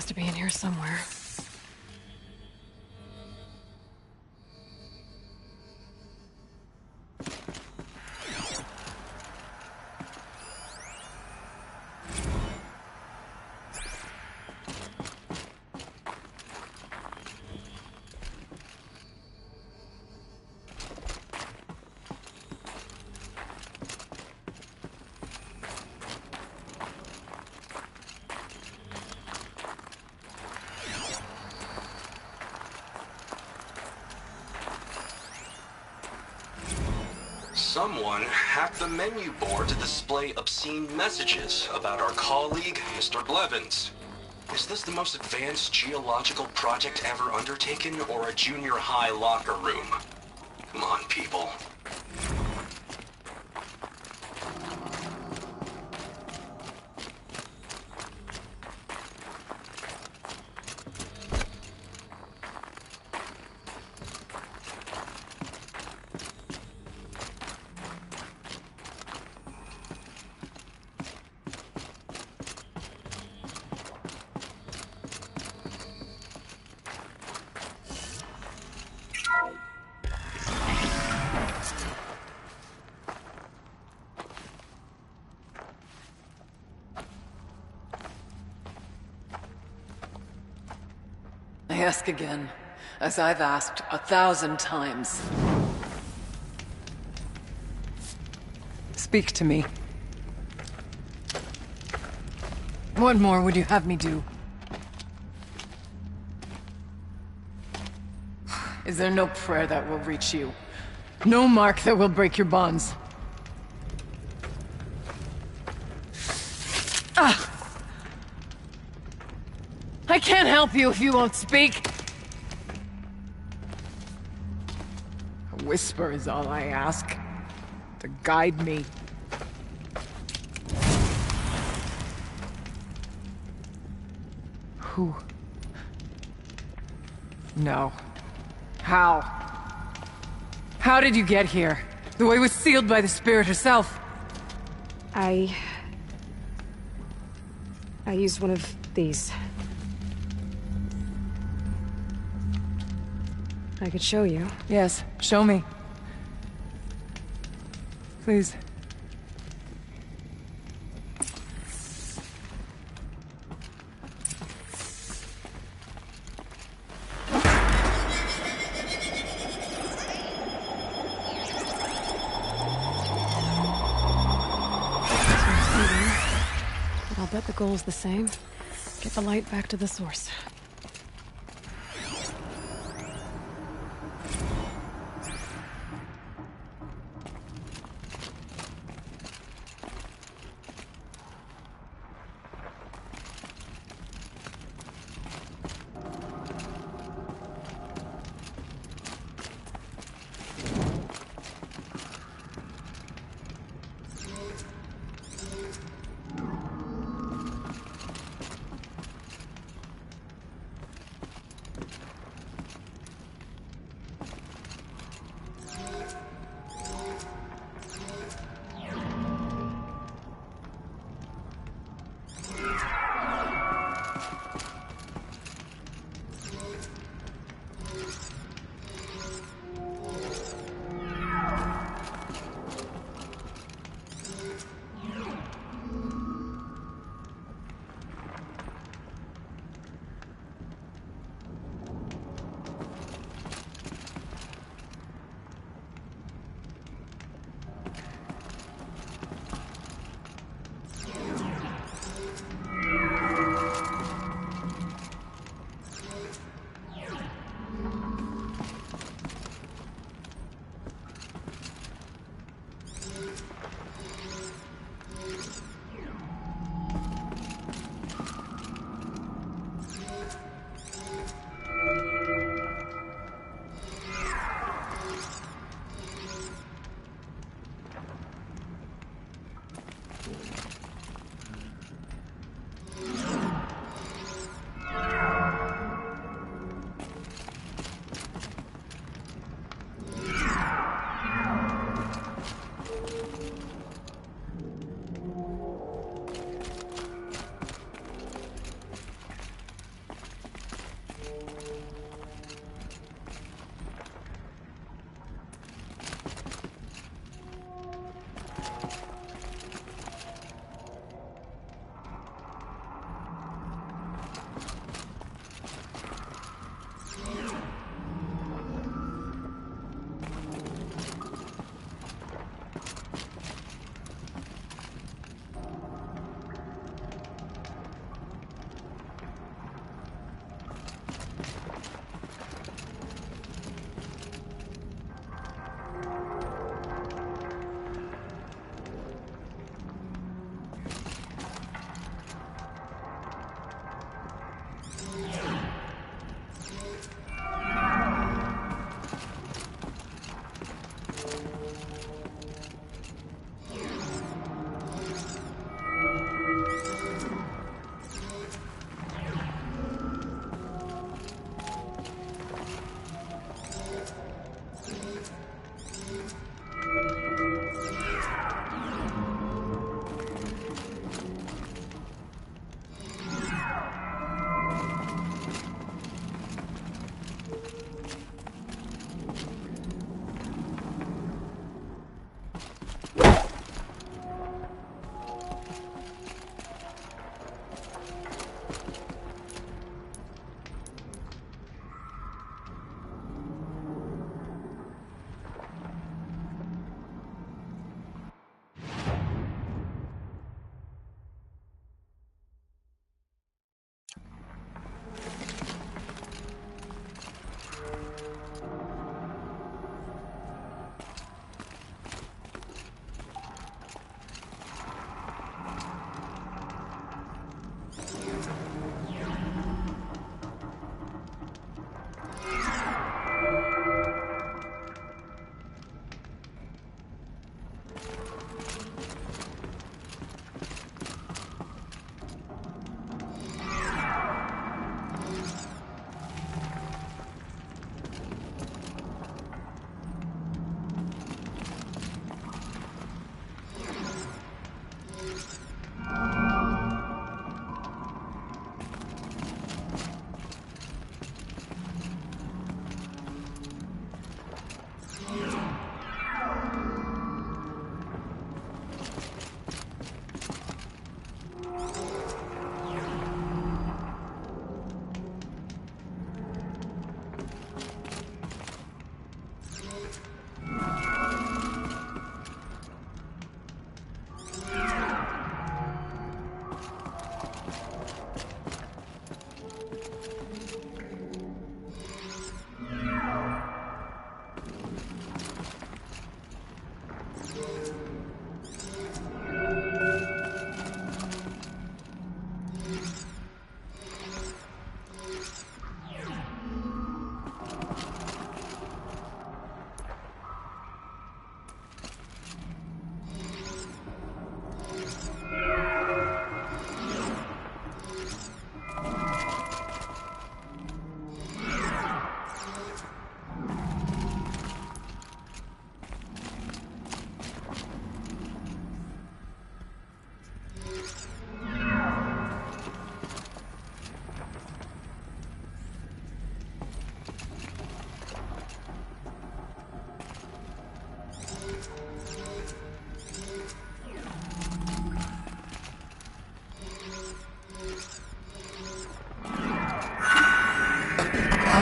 has to be in here somewhere. Someone hacked the menu board to display obscene messages about our colleague, Mr. Blevins. Is this the most advanced geological project ever undertaken, or a junior high locker room? Come on, people. I ask again, as I've asked 1,000 times. Speak to me. What more would you have me do? Is there no prayer that will reach you? No mark that will break your bonds? Ah! I can't help you if you won't speak! A whisper is all I ask. To guide me. Who? No. How? How did you get here? The way was sealed by the Spirit herself. I used one of these. I could show you. Yes, show me. Please. But I'll bet the goal's the same. Get the light back to the source.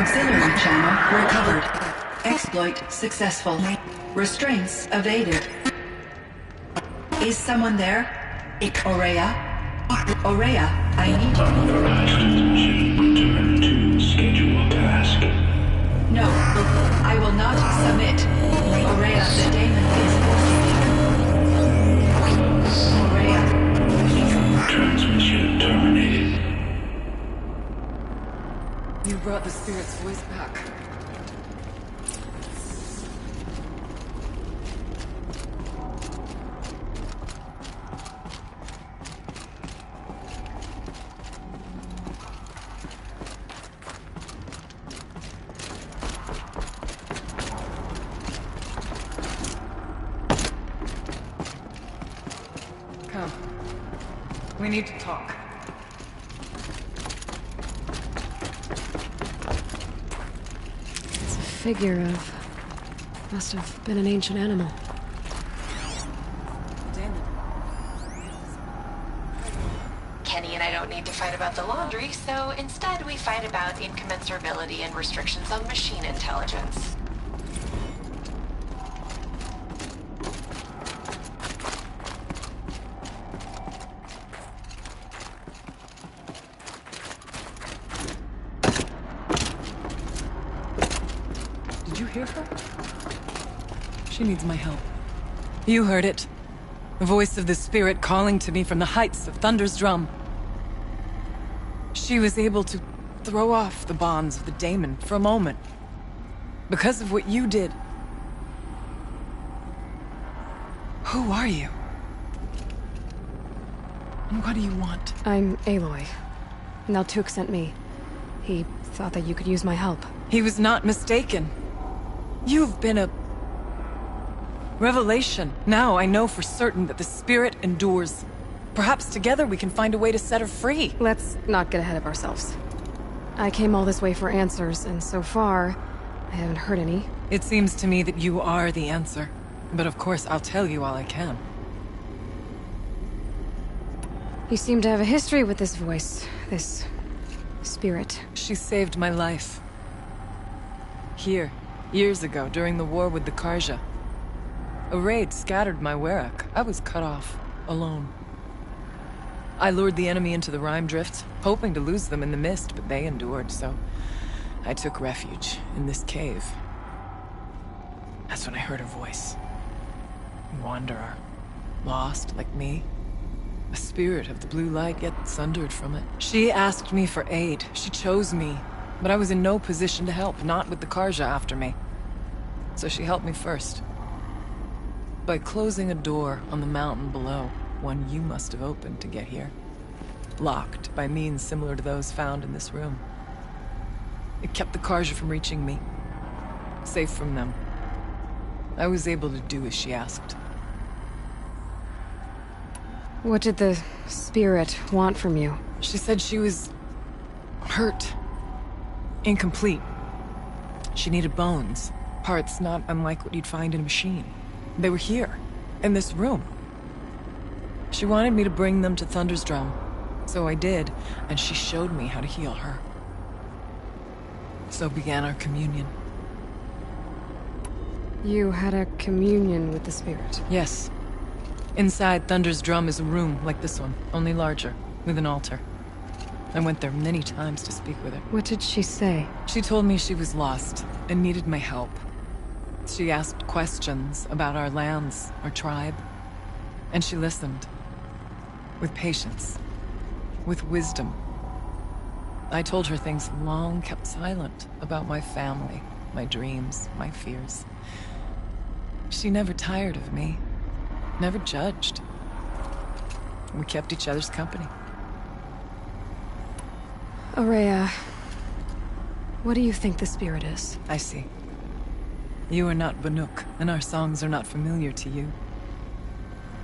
Auxiliary channel recovered. Exploit successful. Restraints evaded. Is someone there? Aurea? Aurea, I need you. Authorized transmission. Return to scheduled task. No, I will not submit. Aurea, the daemon is forcing me. Aurea. Transmission terminated. You brought the spirit's voice back. Come. We need to talk. It's a figure of... must have been an ancient animal. Damon. Kenny and I don't need to fight about the laundry, so instead we fight about incommensurability and restrictions on machine intelligence. Did you hear her? She needs my help. You heard it. The voice of the spirit calling to me from the heights of Thunder's Drum. She was able to throw off the bonds of the daemon for a moment. Because of what you did. Who are you? And what do you want? I'm Aloy. Naltuk sent me. He thought that you could use my help. He was not mistaken. You've been a... revelation. Now I know for certain that the spirit endures. Perhaps together we can find a way to set her free. Let's not get ahead of ourselves. I came all this way for answers, and so far, I haven't heard any. It seems to me that you are the answer. But of course, I'll tell you all I can. You seem to have a history with this voice, this spirit. She saved my life. Here, years ago, during the war with the Karja. A raid scattered my Werak. I was cut off, alone. I lured the enemy into the Rime Drift, hoping to lose them in the mist, but they endured, so I took refuge in this cave. That's when I heard her voice. A wanderer, lost like me. A spirit of the blue light, yet sundered from it. She asked me for aid. She chose me. But I was in no position to help, not with the Karja after me. So she helped me first. By closing a door on the mountain below, one you must have opened to get here. Locked by means similar to those found in this room. It kept the Karja from reaching me. Safe from them. I was able to do as she asked. What did the spirit want from you? She said she was... hurt. Incomplete. She needed bones. Parts not unlike what you'd find in a machine. They were here, in this room. She wanted me to bring them to Thunder's Drum. So I did, and she showed me how to heal her. So began our communion. You had a communion with the spirit. Yes. Inside Thunder's Drum is a room like this one, only larger, with an altar. I went there many times to speak with her. What did she say? She told me she was lost and needed my help. She asked questions about our lands, our tribe, and she listened. With patience. With wisdom. I told her things long kept silent about my family, my dreams, my fears. She never tired of me. Never judged. We kept each other's company. Aurea, what do you think the spirit is? I see. You are not Banuk, and our songs are not familiar to you.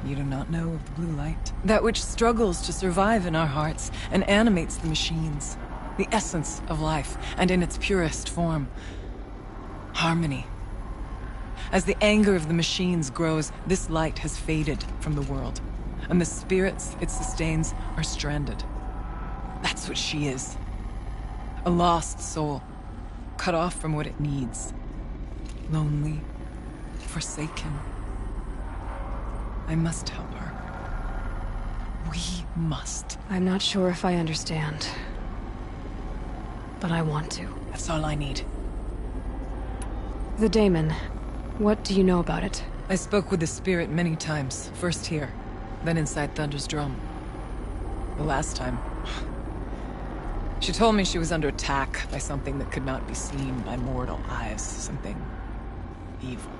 You do not know of the blue light. That which struggles to survive in our hearts and animates the machines. The essence of life, and in its purest form. Harmony. As the anger of the machines grows, this light has faded from the world. And the spirits it sustains are stranded. That's what she is. A lost soul. cut off from what it needs. Lonely, forsaken. I must help her. We must. I'm not sure if I understand. But I want to. That's all I need. The Daemon. What do you know about it? I spoke with the spirit many times. First here, then inside Thunder's drum. The last time... She told me she was under attack by something that could not be seen by mortal eyes. Something... evil.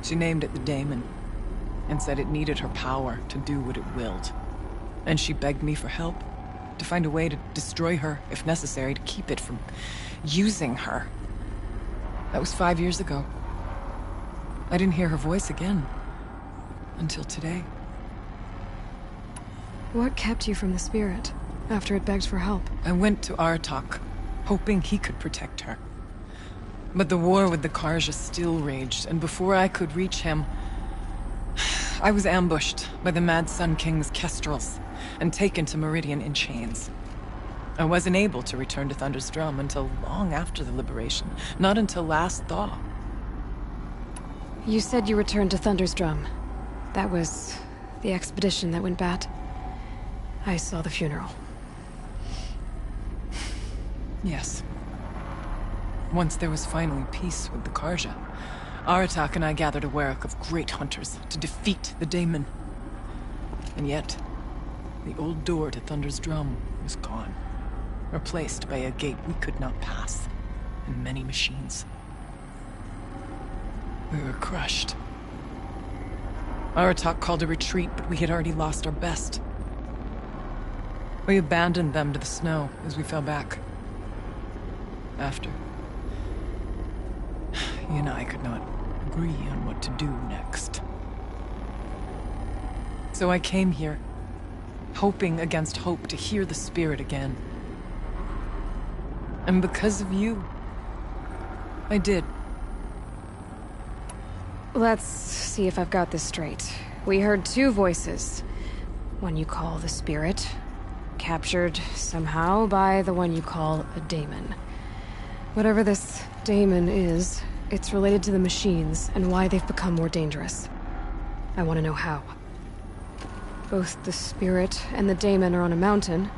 She named it the Daemon, and said it needed her power to do what it willed. And she begged me for help, to find a way to destroy her, if necessary, to keep it from using her. That was 5 years ago. I didn't hear her voice again. Until today. What kept you from the spirit, after it begged for help? I went to Aratak, hoping he could protect her. But the war with the Karja still raged, and before I could reach him... I was ambushed by the Mad Sun King's Kestrels, and taken to Meridian in chains. I wasn't able to return to Thunder's Drum until long after the liberation, not until last thaw. You said you returned to Thunder's Drum. That was the expedition that went bad. I saw the funeral. Yes. Once there was finally peace with the Karja, Aratak and I gathered a Werak of great hunters to defeat the Daemon. And yet, the old door to Thunder's Drum was gone, replaced by a gate we could not pass, and many machines. We were crushed. Aratak called a retreat, but we had already lost our best. We abandoned them to the snow as we fell back. After, he and I could not agree on what to do next. So I came here, hoping against hope to hear the spirit again. And because of you, I did. Let's see if I've got this straight. We heard two voices. One you call the spirit, captured somehow by the one you call a daemon. Whatever this daemon is, it's related to the machines and why they've become more dangerous. I want to know how. Both the spirit and the daemon are on a mountain,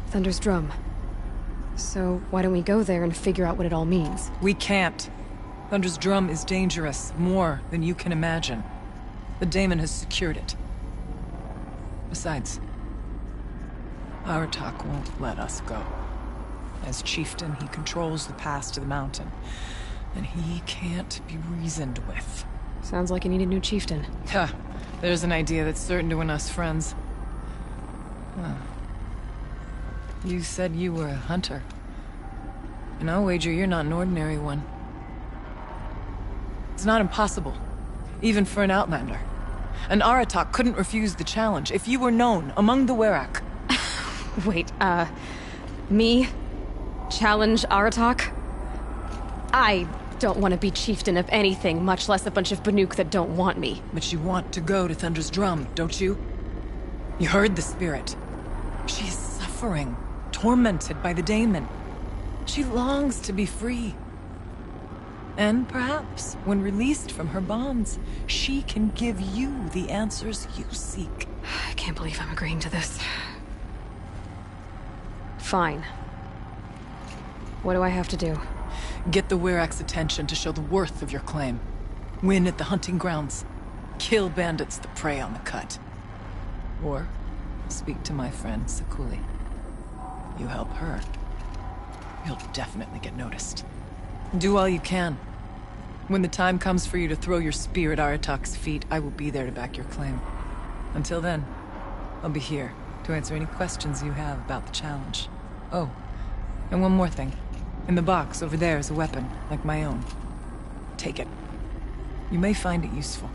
Thunder's Drum. So why don't we go there and figure out what it all means? We can't. Thunder's Drum is dangerous, more than you can imagine. The daemon has secured it. Besides, Aratak won't let us go. As chieftain, he controls the pass to the mountain, and he can't be reasoned with. Sounds like you need a new chieftain. Huh. There's an idea that's certain to win us friends. Huh. You said you were a hunter. And I'll wager you're not an ordinary one. It's not impossible, even for an outlander. And Aratak couldn't refuse the challenge if you were known among the Werak. Wait, me? Challenge Aratak? I don't want to be chieftain of anything, much less a bunch of Banuk that don't want me. But you want to go to Thunder's Drum, don't you? You heard the spirit. She is suffering, tormented by the daemon. She longs to be free. And perhaps, when released from her bonds, she can give you the answers you seek. I can't believe I'm agreeing to this. Fine. What do I have to do? Get the Werak's attention to show the worth of your claim. Win at the hunting grounds. Kill bandits that prey on the cut. Or speak to my friend Sakuli. You help her, you'll definitely get noticed. Do all you can. When the time comes for you to throw your spear at Aratak's feet, I will be there to back your claim. Until then, I'll be here to answer any questions you have about the challenge. Oh, and one more thing. In the box over there is a weapon, like my own. Take it. You may find it useful.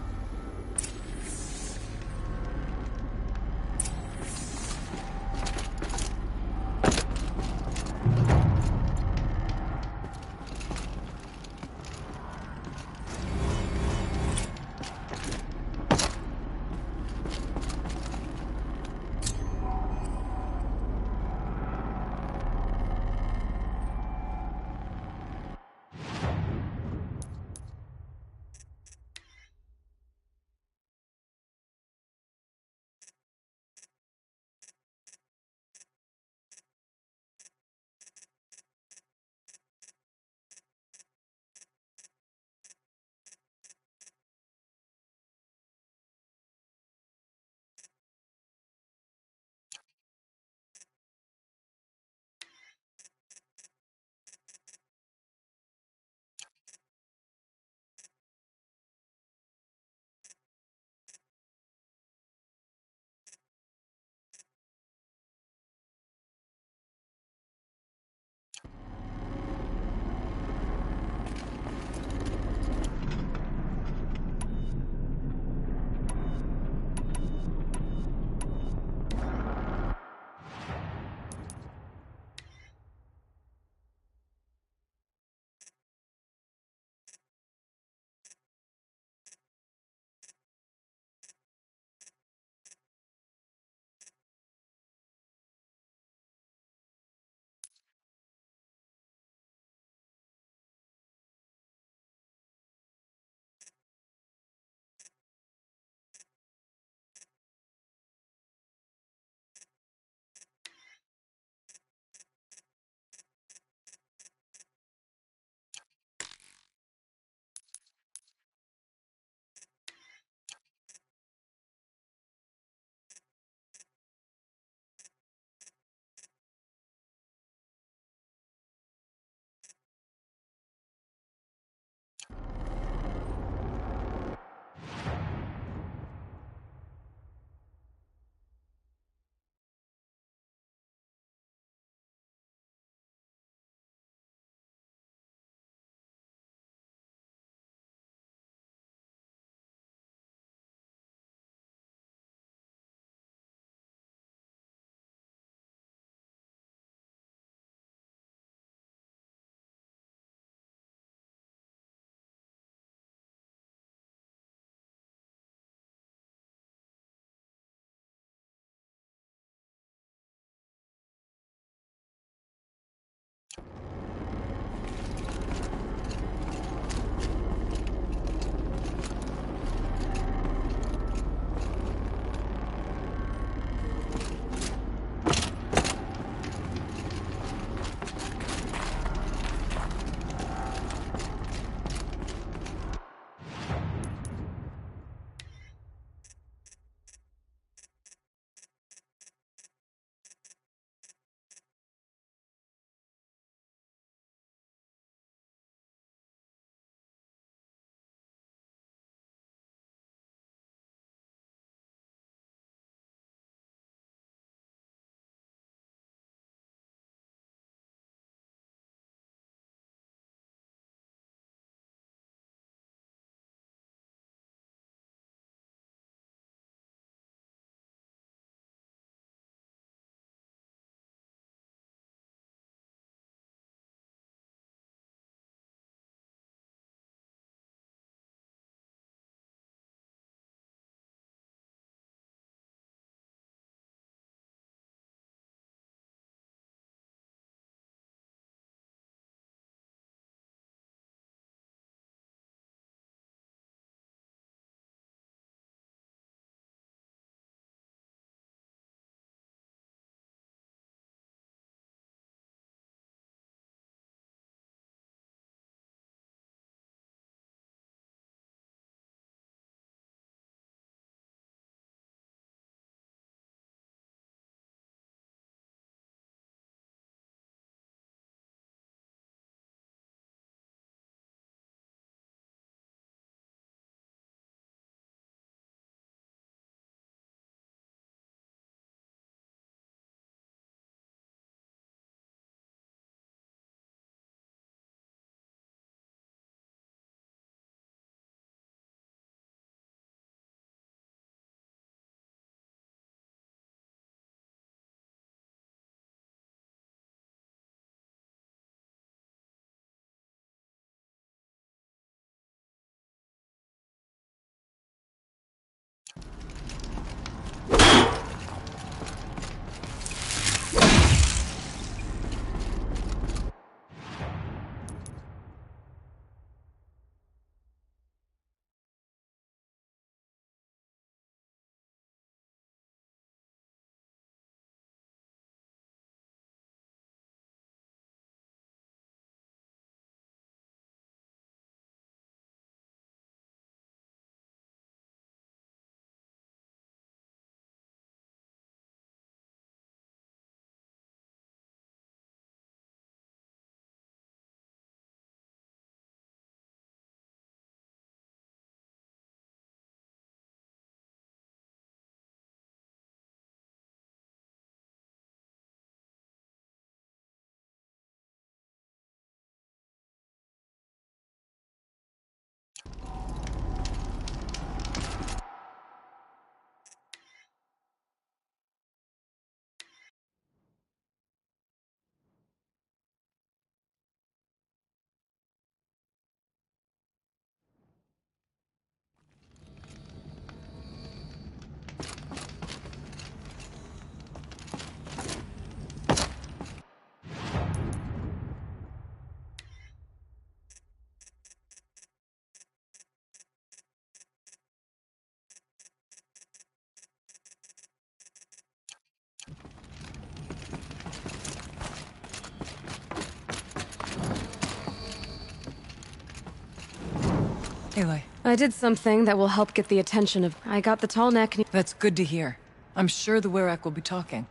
Aloy, I did something that will help get the attention of... I got the tall neck... that's good to hear. I'm sure the Werak will be talking.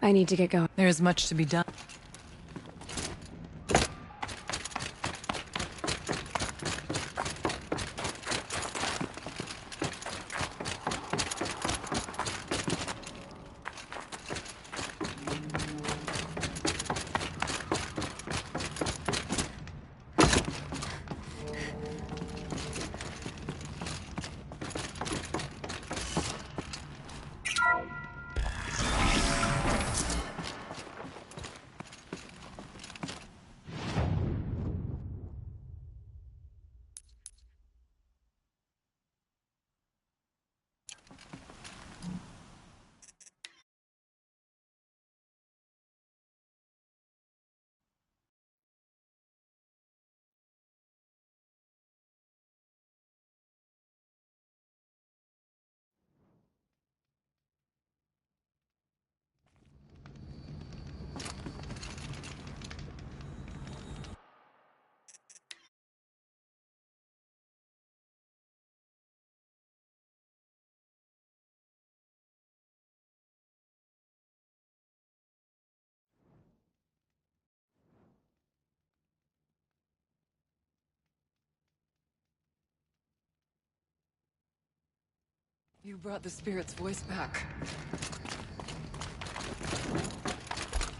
I need to get going. There is much to be done. You brought the spirit's voice back.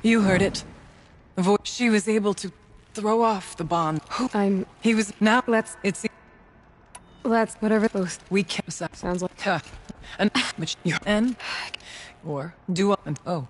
You heard it. The voice. She was able to throw off the bond. He was now. It's. Whatever. Both. We can't. Sounds like... Huh. And which you and or do and oh.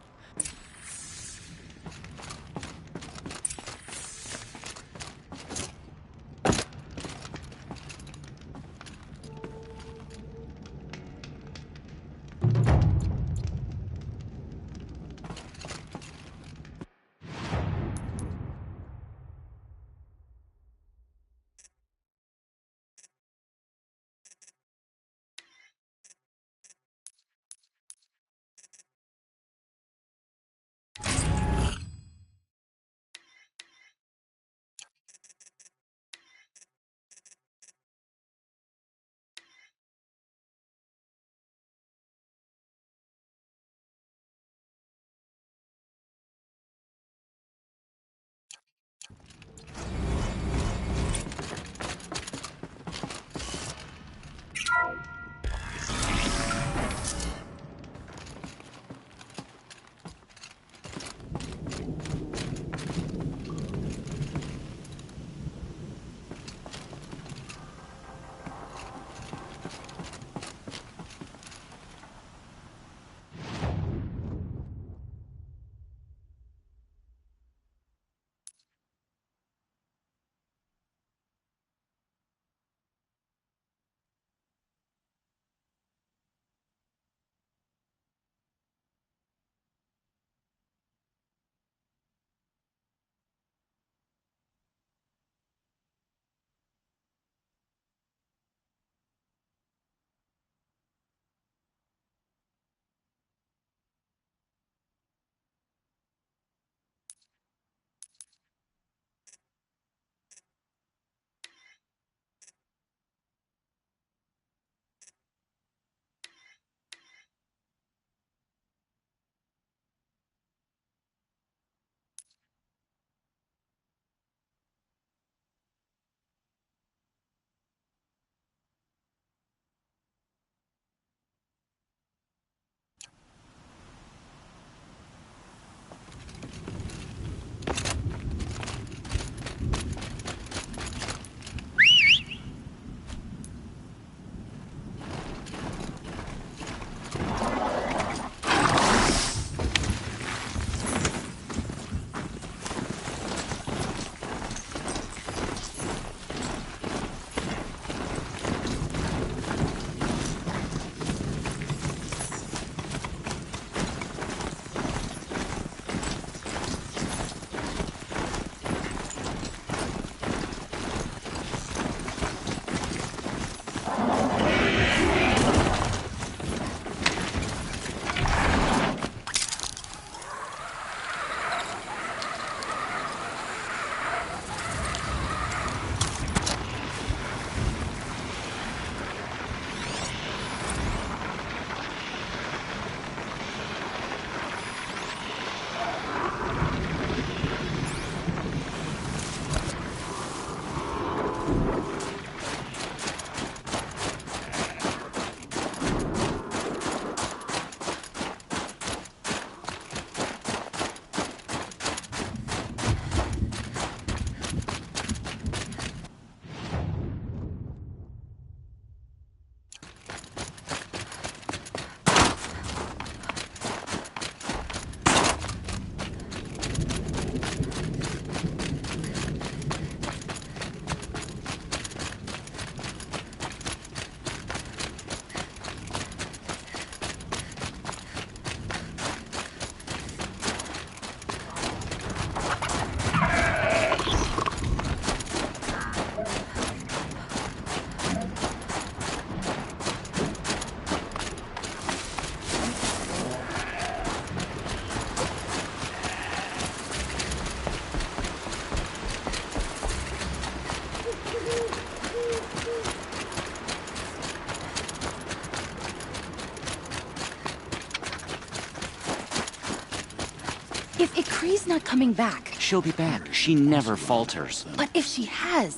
If Ikri's not coming back, She'll be back. She never falters. but if she has,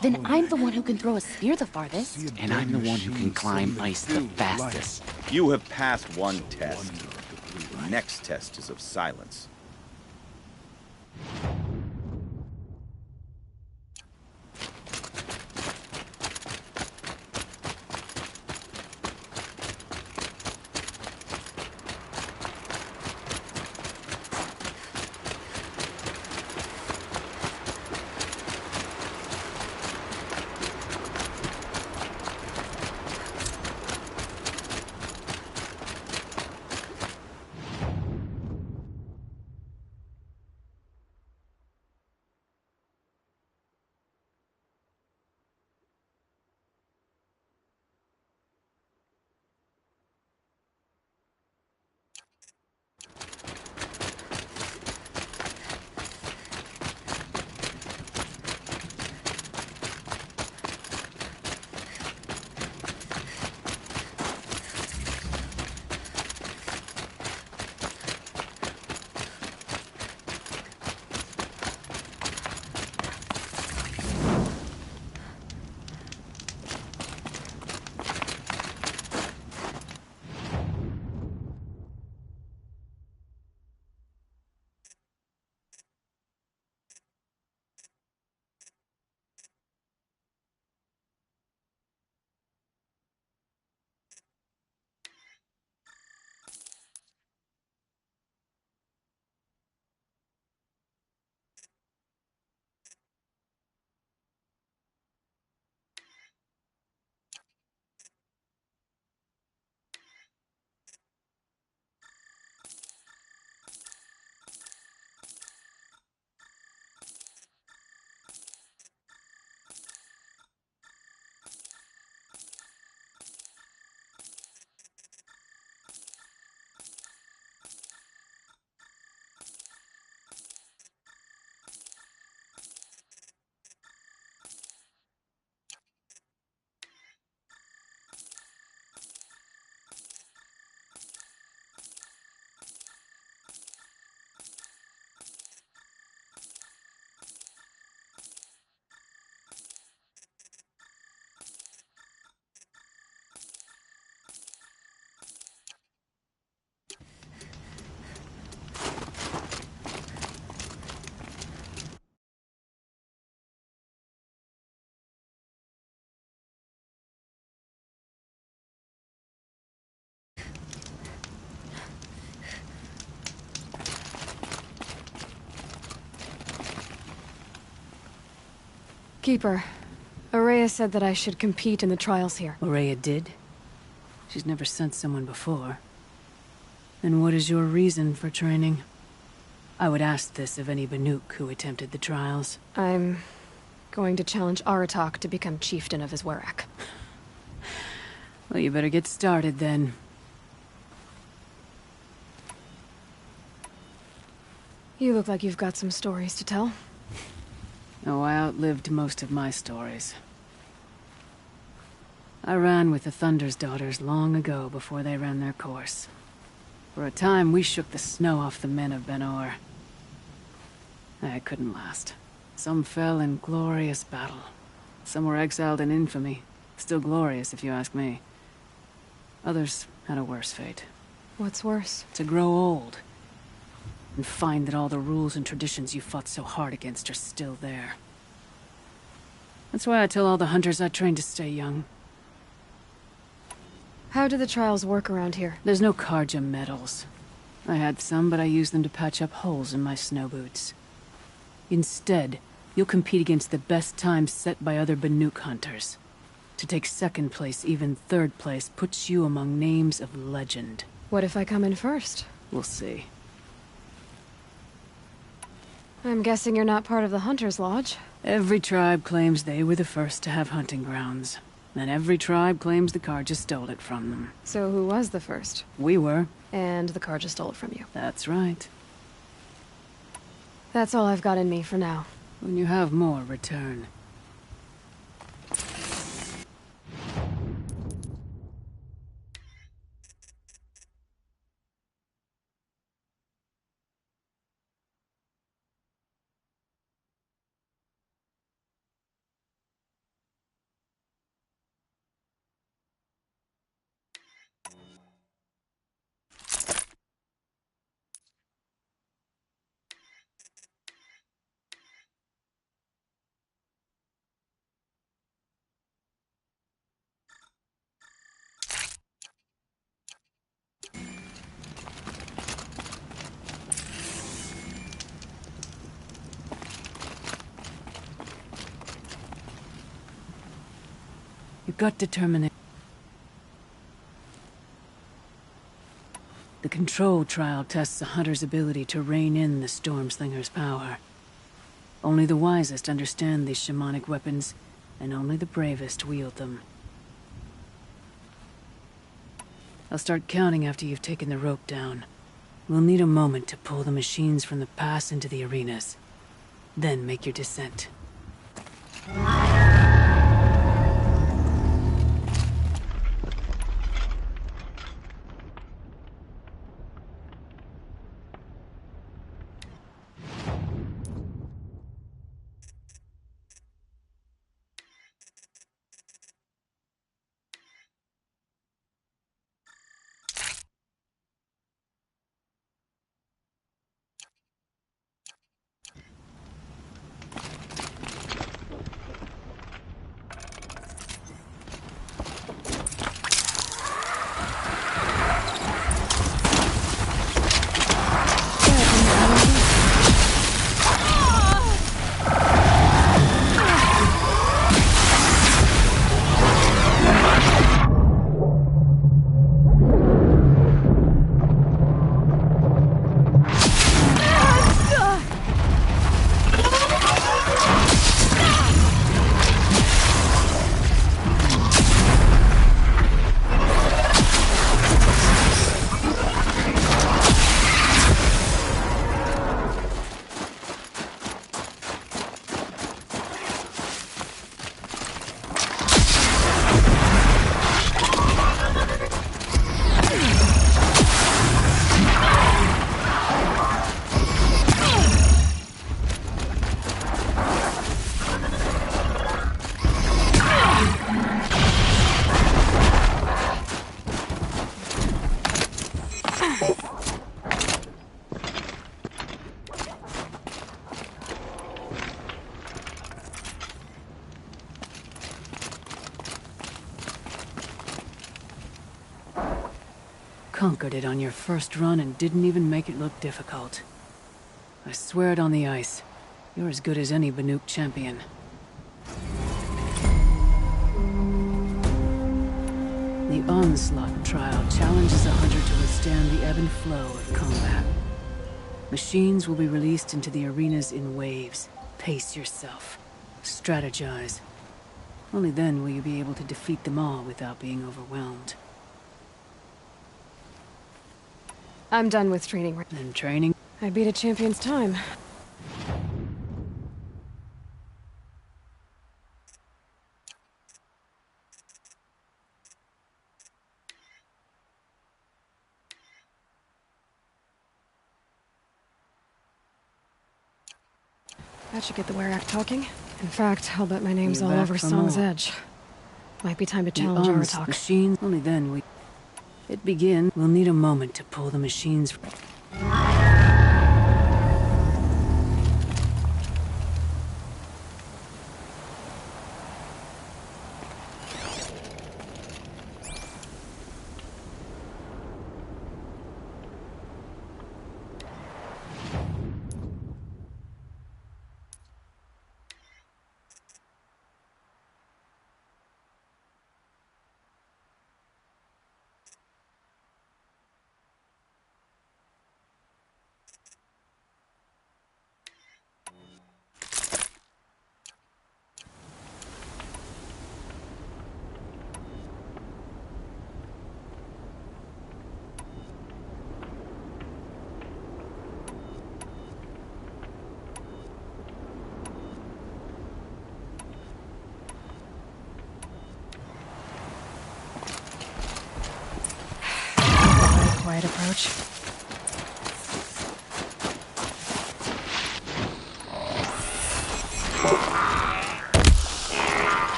then I'm the one who can throw a spear the farthest. And I'm the one who can climb ice the fastest. You have passed one test. The next test is of silence. Keeper, Ourea said that I should compete in the trials here. Ourea did? She's never sent someone before. Then what is your reason for training? I would ask this of any Banuk who attempted the trials. I'm going to challenge Aratak to become chieftain of his Werak. Well, you better get started then. You look like you've got some stories to tell. Oh, I outlived most of my stories. I ran with the Thunder's daughters long ago before they ran their course. For a time, we shook the snow off the men of Ben-Or. I couldn't last. Some fell in glorious battle. Some were exiled in infamy. Still glorious, if you ask me. Others had a worse fate. What's worse? To grow old. And find that all the rules and traditions you fought so hard against are still there. That's why I tell all the hunters I train to stay young. How do the trials work around here? There's no Carja medals. I had some, but I used them to patch up holes in my snow boots. Instead, you'll compete against the best times set by other Banuk hunters. To take second place, even third place, puts you among names of legend. What if I come in first? We'll see. I'm guessing you're not part of the Hunter's Lodge. Every tribe claims they were the first to have hunting grounds. And every tribe claims the Carja stole it from them. So who was the first? We were. And the Carja stole it from you. That's right. That's all I've got in me for now. When you have more, return. Your gut determination. The control trial tests a hunter's ability to rein in the Stormslinger's power. Only the wisest understand these shamanic weapons, and only the bravest wield them. I'll start counting after you've taken the rope down. We'll need a moment to pull the machines from the pass into the arenas. Then make your descent. Conquered it on your first run and didn't even make it look difficult. I swear it on the ice. You're as good as any Banuk champion. The Onslaught trial challenges a hunter to withstand the ebb and flow of combat. Machines will be released into the arenas in waves. Pace yourself. Strategize. Only then will you be able to defeat them all without being overwhelmed. I'm done with training. And training? I beat a champion's time. That should get the Werak talking. In fact, I'll bet my name's all over Song's Edge. Might be time to challenge Aratak. Machines, only then we... It begin. We'll need a moment to pull the machines. Quiet approach.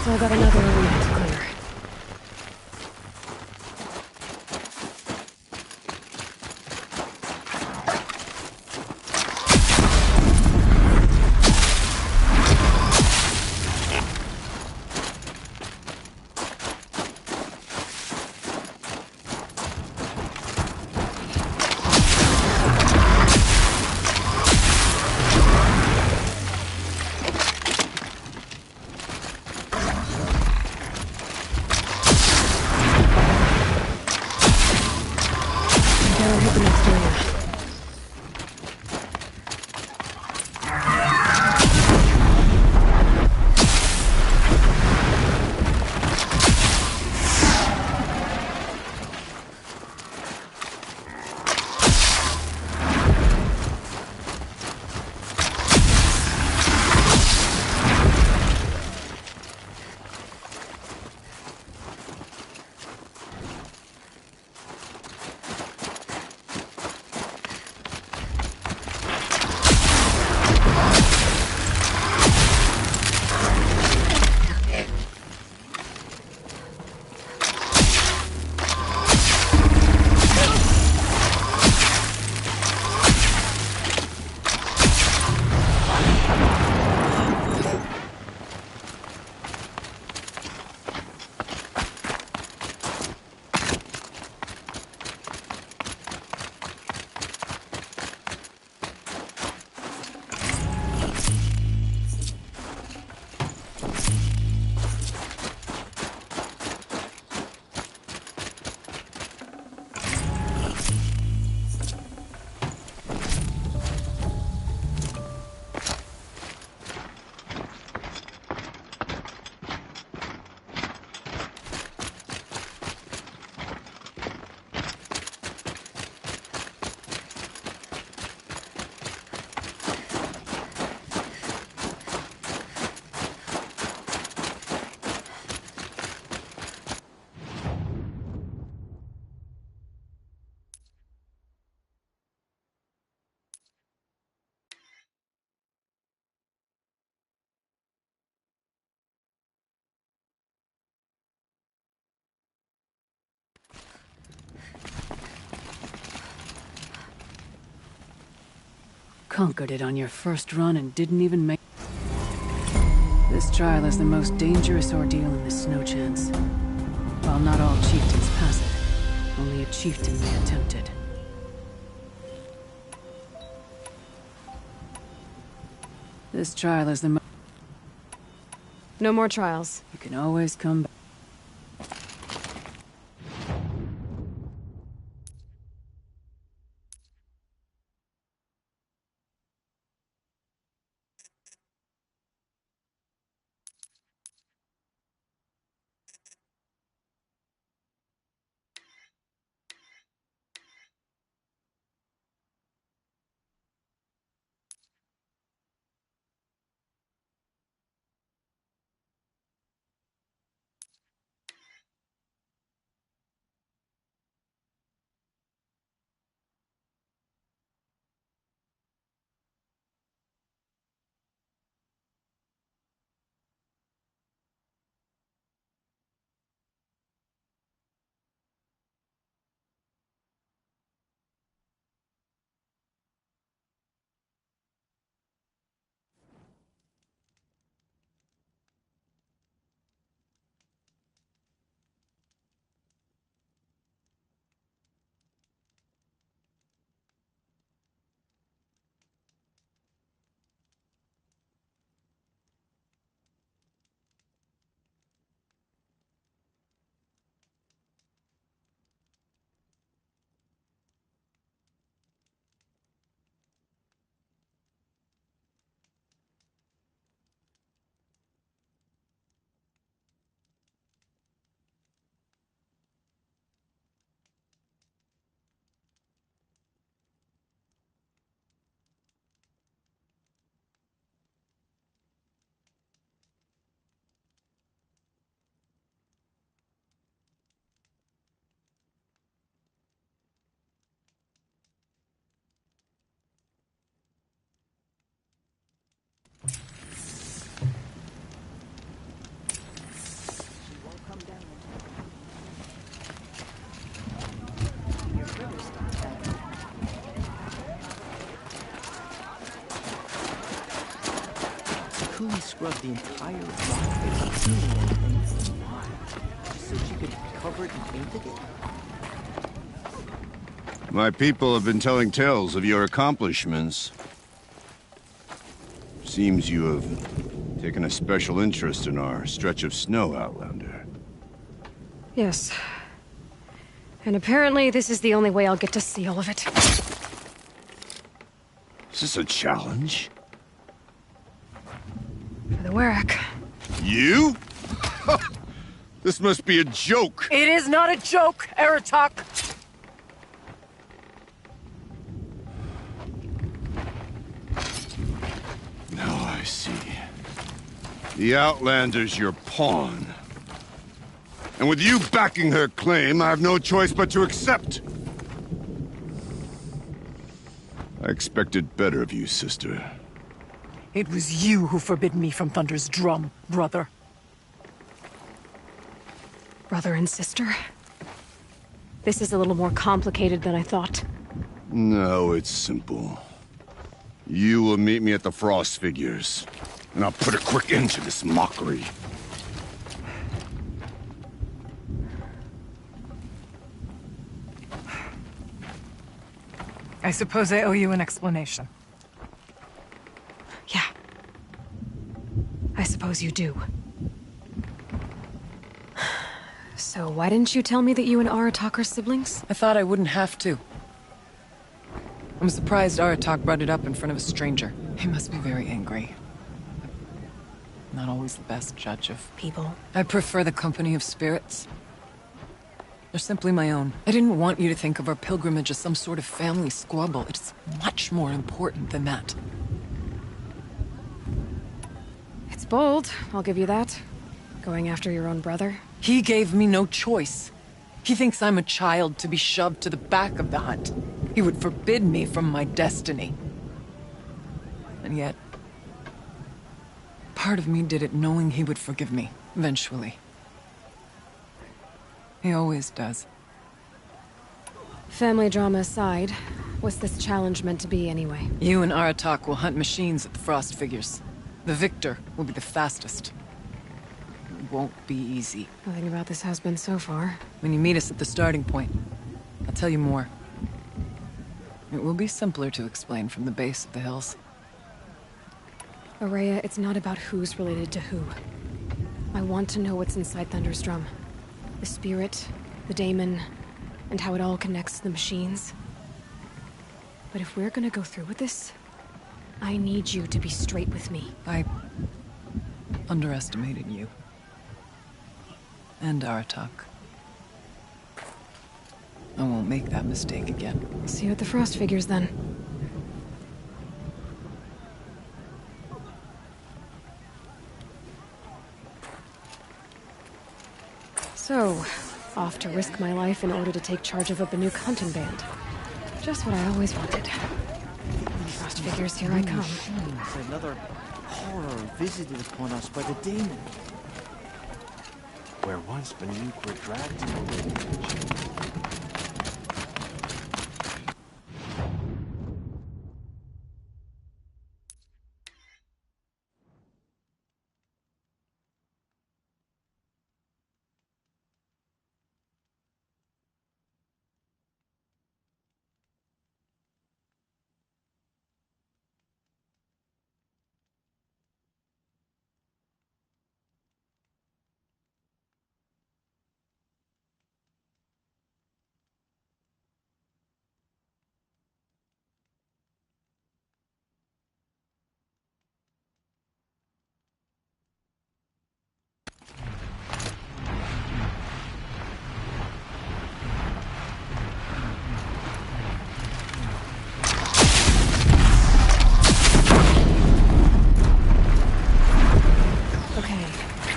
Still got another arena to clear. conquered it on your first run and didn't even make... This trial is the most dangerous ordeal in the Snow Chance. While not all chieftains pass it, only a chieftain may attempt it. This trial is the most... No more trials. You can always come back. Kumi scrubbed the entire rock face just so she could cover it and painted it. My people have been telling tales of your accomplishments. Seems you have taken a special interest in our stretch of snow, Outlander. Yes. And apparently this is the only way I'll get to see all of it. Is this a challenge? For the Werak. You? This must be a joke. It is not a joke, Aratak! Now I see. The Outlander's your pawn. And with you backing her claim, I have no choice but to accept. I expected better of you, sister. It was you who forbid me from Thunder's drum, brother. Brother and sister? This is a little more complicated than I thought. No, it's simple. You will meet me at the Frost Figures, and I'll put a quick end to this mockery. I suppose I owe you an explanation. Yeah. I suppose you do. So why didn't you tell me that you and Aratak are siblings? I thought I wouldn't have to. I'm surprised Aratak brought it up in front of a stranger. He must be very angry. Not always the best judge of people. I prefer the company of spirits. They're simply my own. I didn't want you to think of our pilgrimage as some sort of family squabble. It's much more important than that. It's bold, I'll give you that. Going after your own brother. He gave me no choice. He thinks I'm a child to be shoved to the back of the hunt. He would forbid me from my destiny. And yet, part of me did it knowing he would forgive me, eventually. He always does. Family drama aside, What's this challenge meant to be, anyway? You and Aratak will hunt machines at the Frost Figures. The victor will be the fastest. It won't be easy. Nothing about this has been so far. When you meet us at the starting point, I'll tell you more. It will be simpler to explain from the base of the hills. Ourea, it's not about who's related to who. I want to know what's inside Thunderstrom. The spirit, the daemon, and how it all connects to the machines. But if we're gonna go through with this, I need you to be straight with me. I underestimated you. And Aratak. I won't make that mistake again. See you at the Frost Figures, then. So, off to risk my life in order to take charge of a Banuk hunting band. Just what I always wanted. Frost Figures, here I come. Machines, another horror visited upon us by the daemon. Where once Banuk were dragged to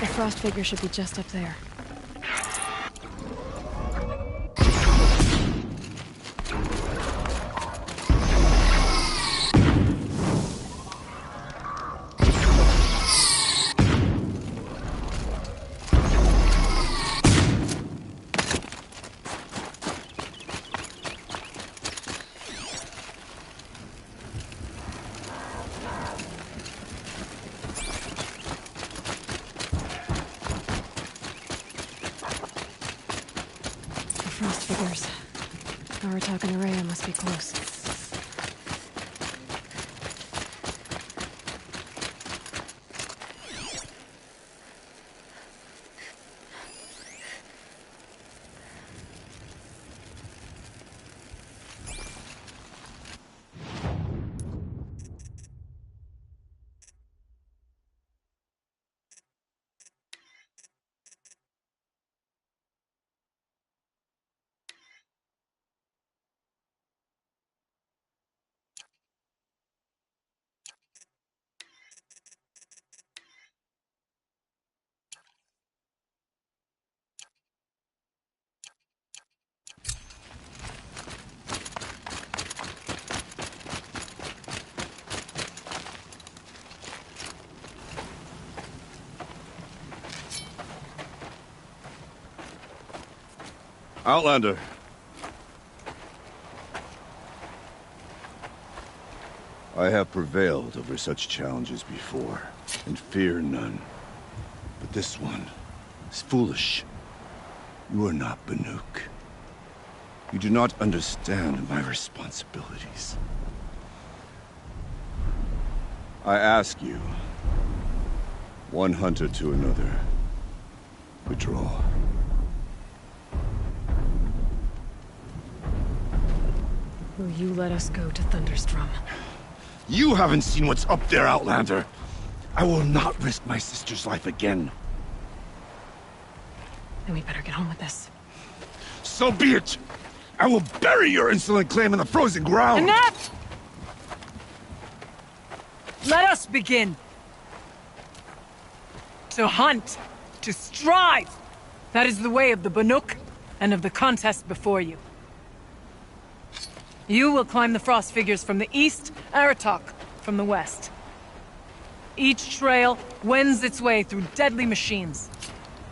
the Frost Figure should be just up there. Frost Figures. Aratak and Ourea must be close. Outlander. I have prevailed over such challenges before, and fear none. But this one is foolish. You are not Banuk. You do not understand my responsibilities. I ask you, one hunter to another, withdraw. Will you let us go to Thunderstrom? You haven't seen what's up there, Outlander. I will not risk my sister's life again. Then we better get on with this. So be it! I will bury your insolent claim in the frozen ground! Enough! Let us begin! To hunt, to strive! That is the way of the Banuk, and of the contest before you. You will climb the Frost Figures from the east, Aratak from the west. Each trail wends its way through deadly machines.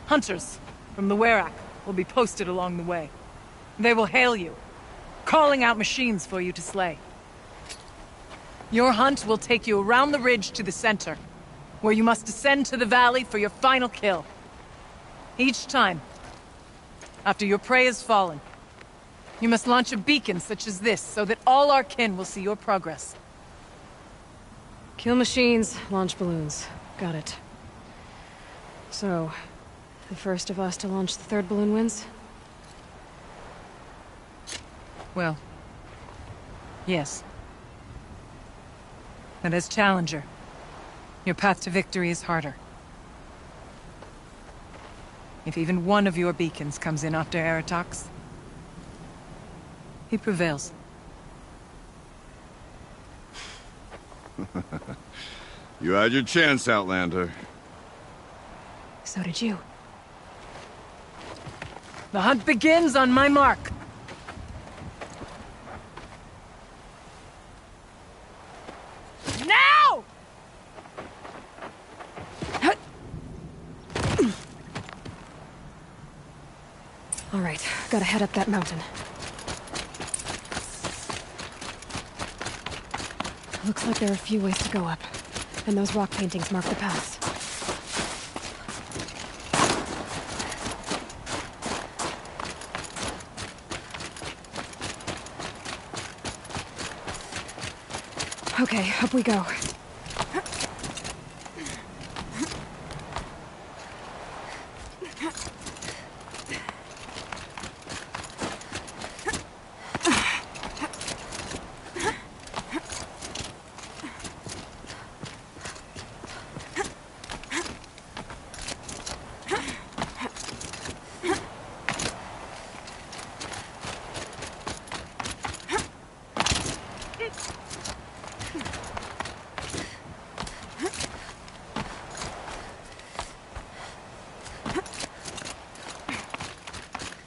Hunters from the Werak will be posted along the way. They will hail you, calling out machines for you to slay. Your hunt will take you around the ridge to the center, where you must descend to the valley for your final kill. Each time, after your prey has fallen, you must launch a beacon such as this, so that all our kin will see your progress. Kill machines, launch balloons. Got it. So, the first of us to launch the third balloon wins? Well, yes. But as Challenger, your path to victory is harder. If even one of your beacons comes in after Aratox, he prevails. You had your chance, Outlander. So did you. The hunt begins on my mark. Now! All right, gotta head up that mountain. Looks like there are a few ways to go up, and those rock paintings mark the paths. Okay, up we go.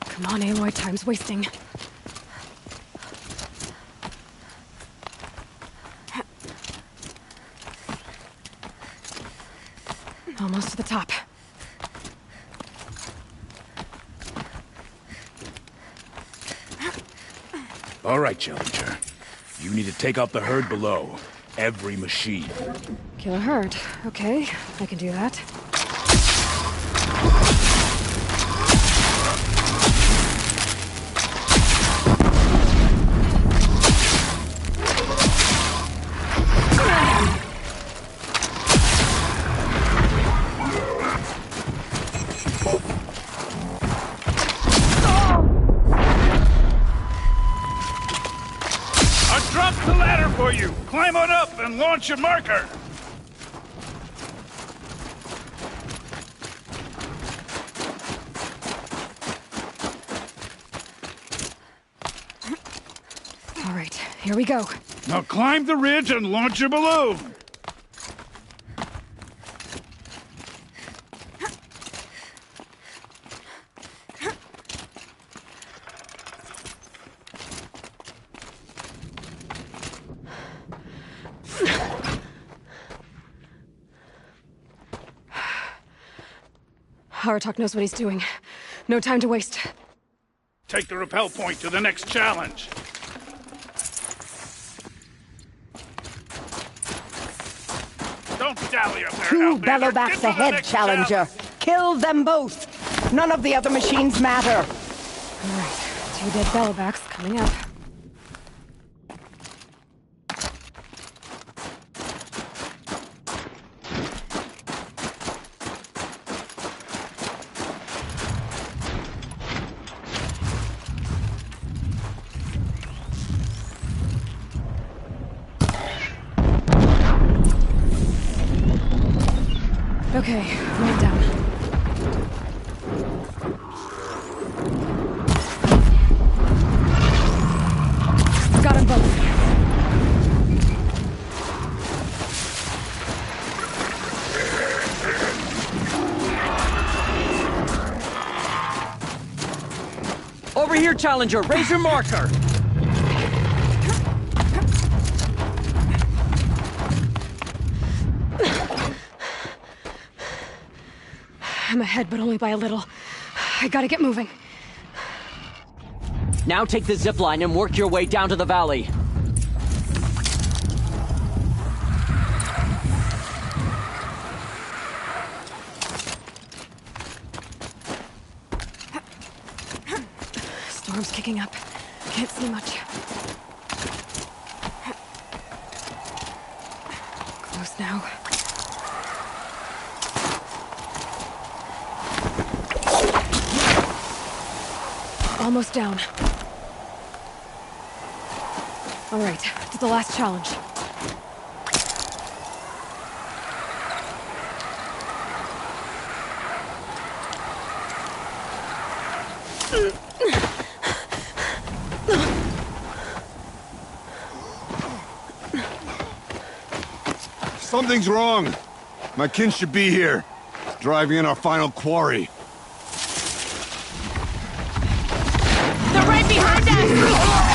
Come on, Aloy, time's wasting. Almost to the top. All right, Challenger. You need to take out the herd below. Every machine. Kill a herd. Okay, I can do that. Climb on up and launch your marker! All right, here we go. Now climb the ridge and launch your balloon! Aratak knows what he's doing. No time to waste. Take the rappel point to the next challenge. Don't dally up there, Two Bellowbacks ahead, Challenger. Kill them both. None of the other machines matter. All right, 2 dead Bellowbacks coming up. Okay, right down. Got them both. Over here, Challenger! Raise your marker! I'm ahead, but only by a little. I gotta get moving. Now take the zipline and work your way down to the valley. Storm's kicking up. Can't see much. Close now. Almost down. All right, to the last challenge. Something's wrong. My kin should be here, driving in our final quarry. They're right behind us!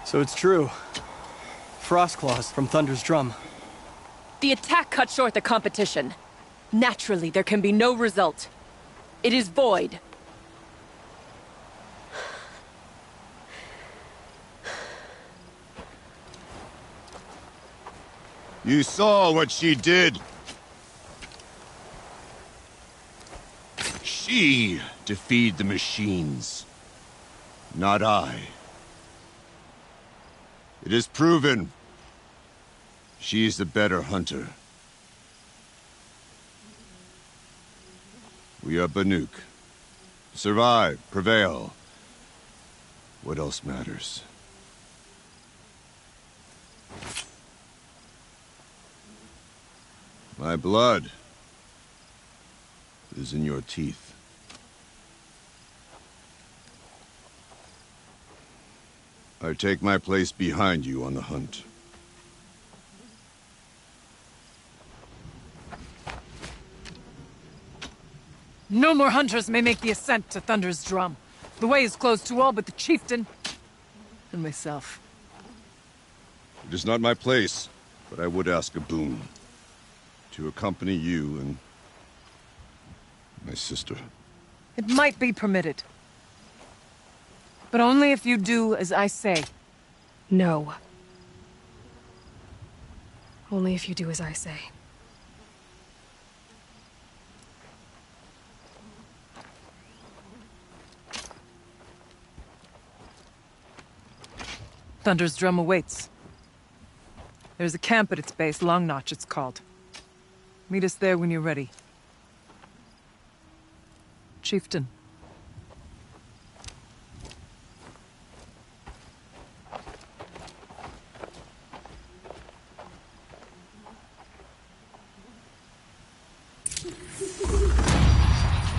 So it's true. Frostclaws from Thunder's drum. The attack cut short the competition. Naturally, there can be no result. It is void. You saw what she did. She defeated the machines, not I. It is proven. She is the better hunter. We are Banuk. Survive, prevail. What else matters? My blood is in your teeth. I take my place behind you on the hunt. No more hunters may make the ascent to Thunder's drum. The way is closed to all but the chieftain and myself. It is not my place, but I would ask a boon. To accompany you and my sister. It might be permitted. But only if you do as I say. No. Only if you do as I say. Thunder's Drum awaits. There's a camp at its base, Long Notch it's called. Meet us there when you're ready. Chieftain.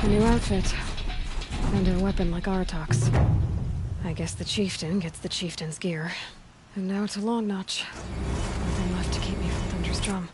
A new outfit. And a weapon like Artox. I guess the Chieftain gets the Chieftain's gear. And now to Long Notch. Nothing left to keep me from Thunder's Drum.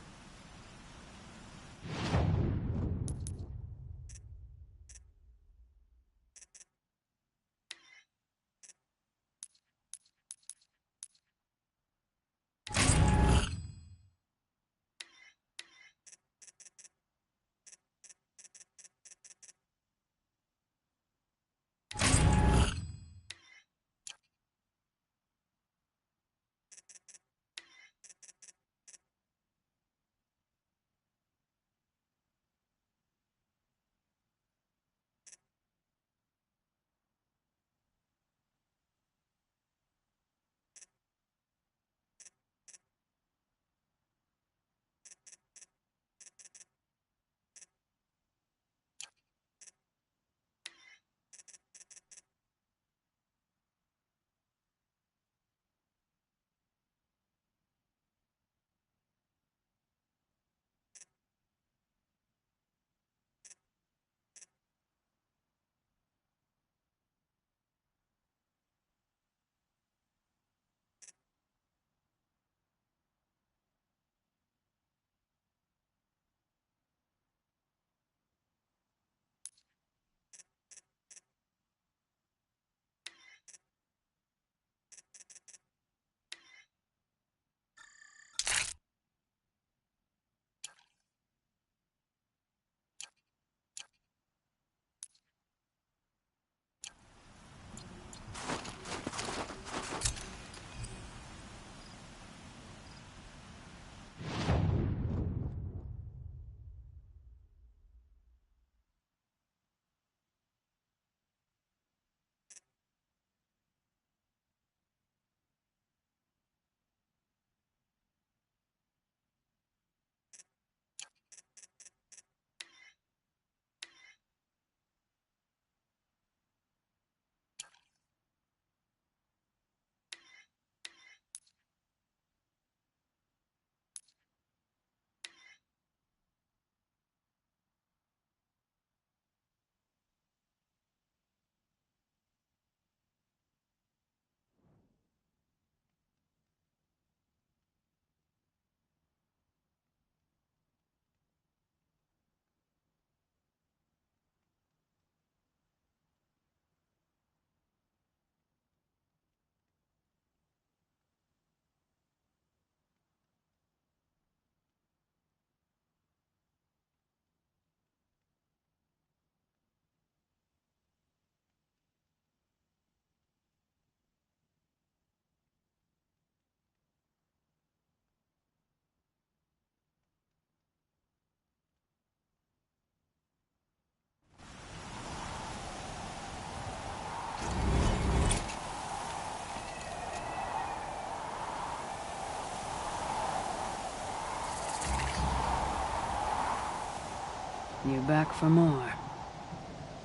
You're back for more.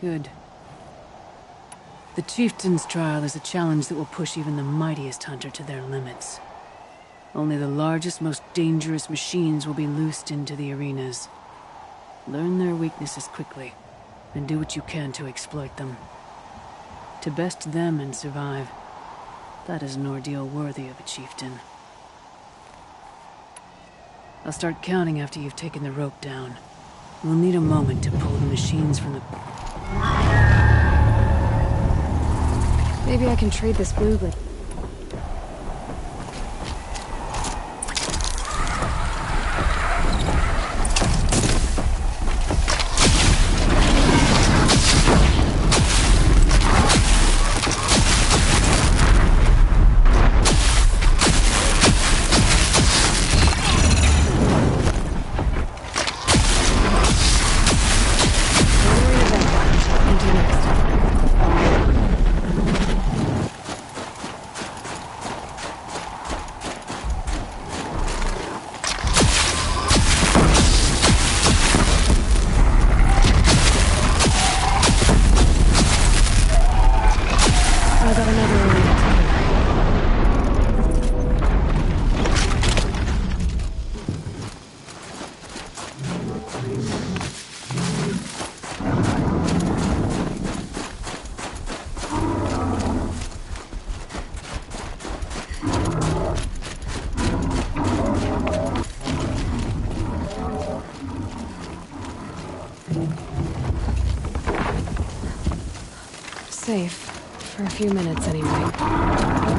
Good. The Chieftain's trial is a challenge that will push even the mightiest hunter to their limits. Only the largest, most dangerous machines will be loosed into the arenas. Learn their weaknesses quickly, and do what you can to exploit them. To best them and survive, that is an ordeal worthy of a chieftain. I'll start counting after you've taken the rope down. We'll need a moment to pull the machines from the... Maybe I can trade this blue grid. safe. For a few minutes, anyway.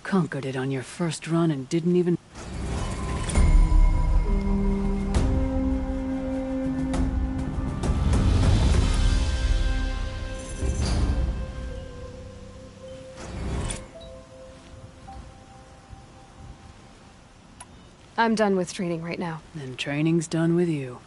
Conquered it on your first run and didn't even... I'm done with training right now. Then training's done with you.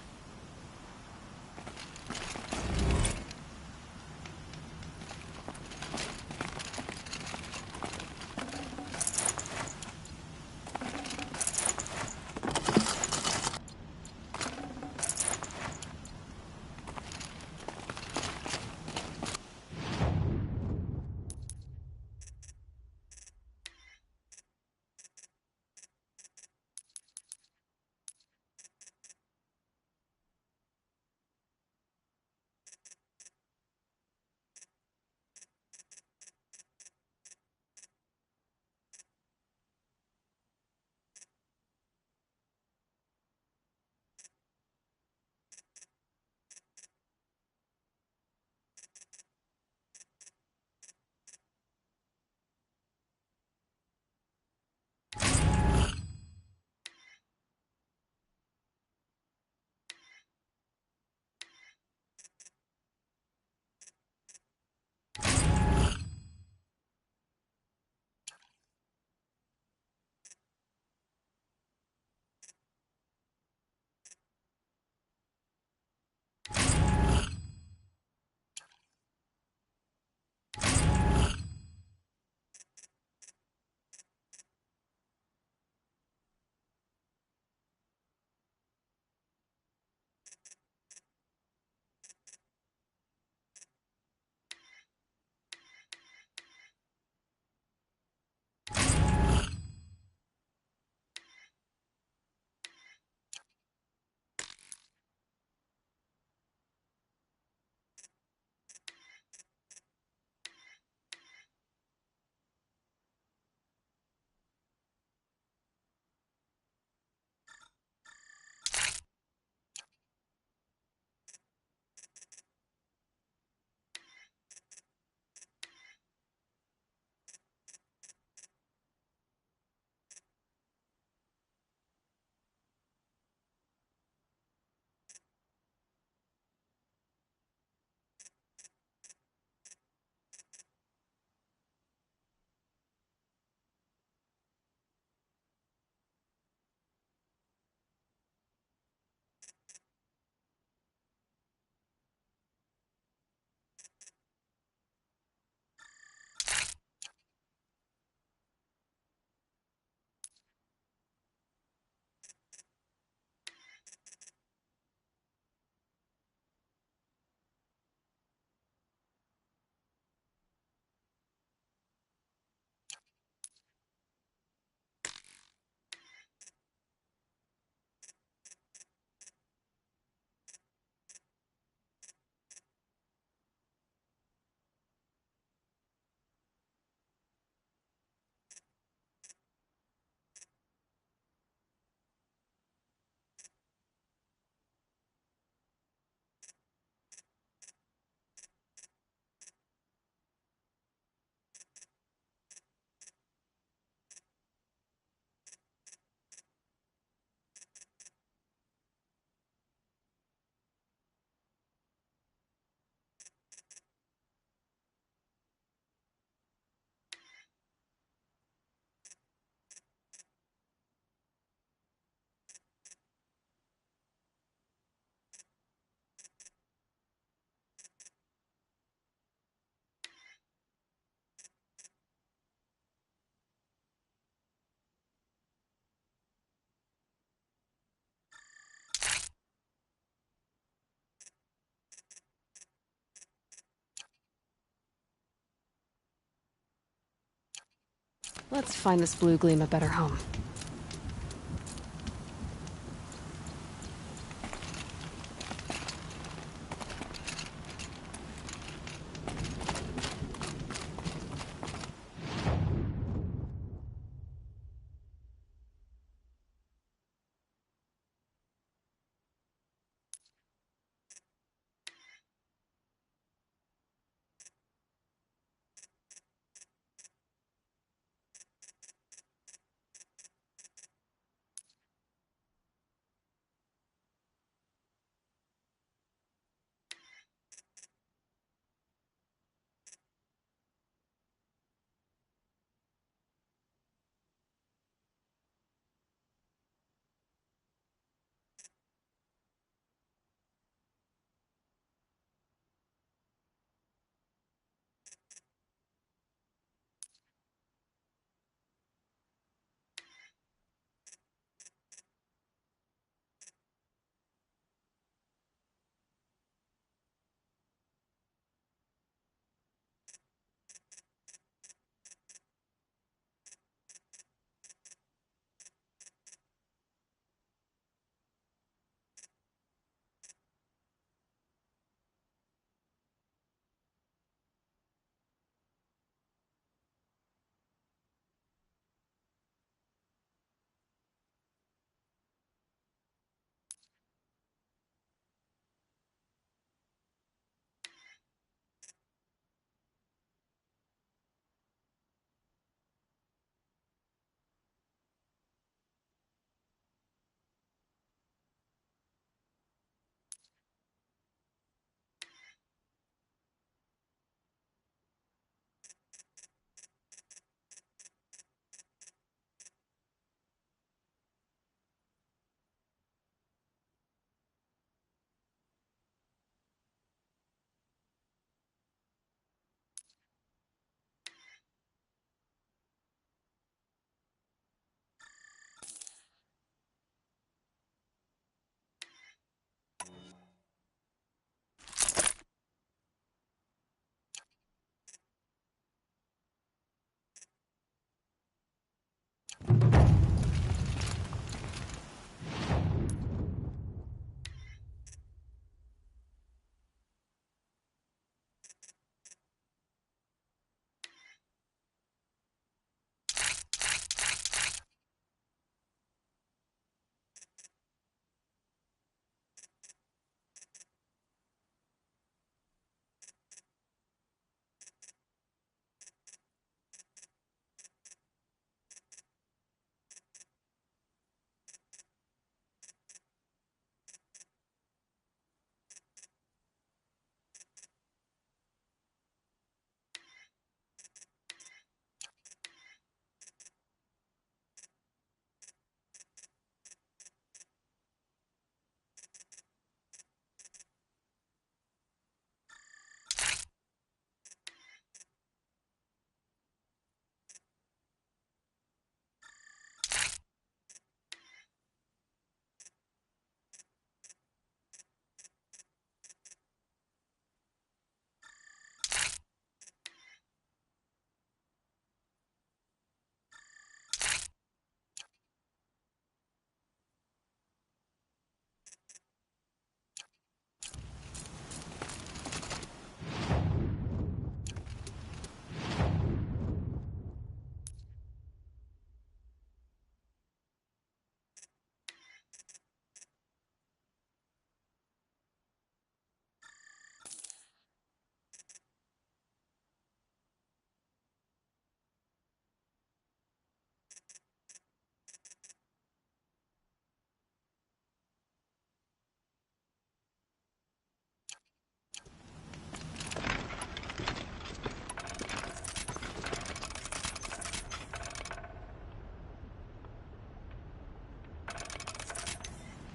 Let's find this blue gleam a better home.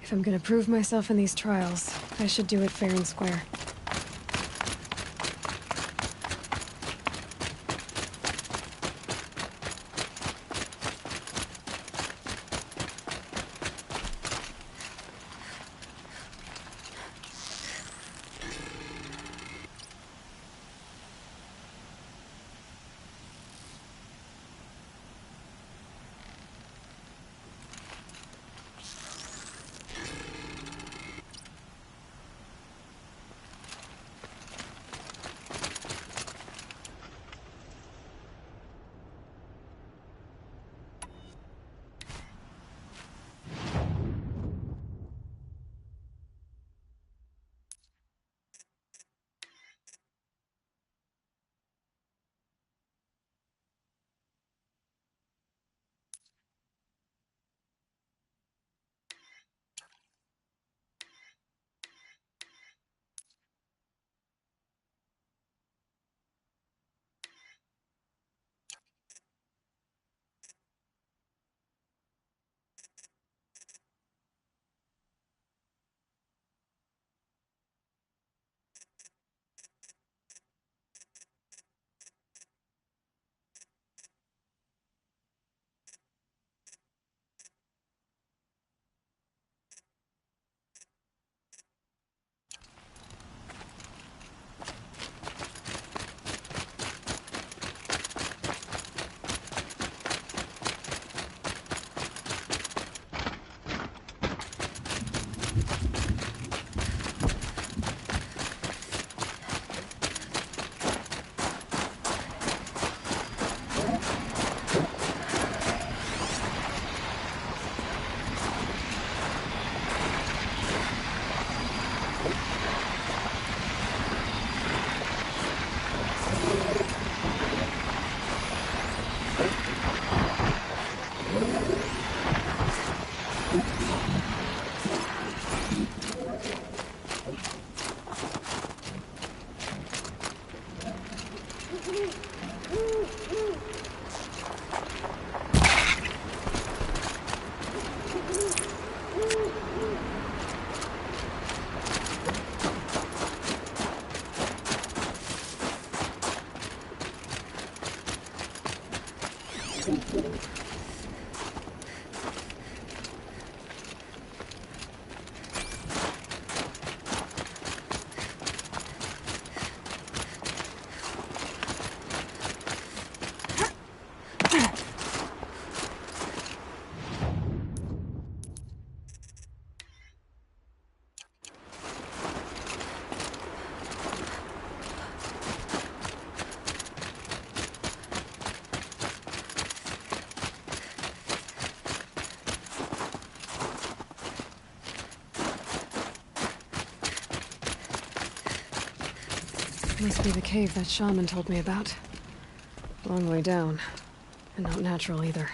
If I'm gonna prove myself in these trials, I should do it fair and square. Must be the cave that shaman told me about. Long way down. And not natural either.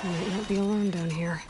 I might not be alone down here.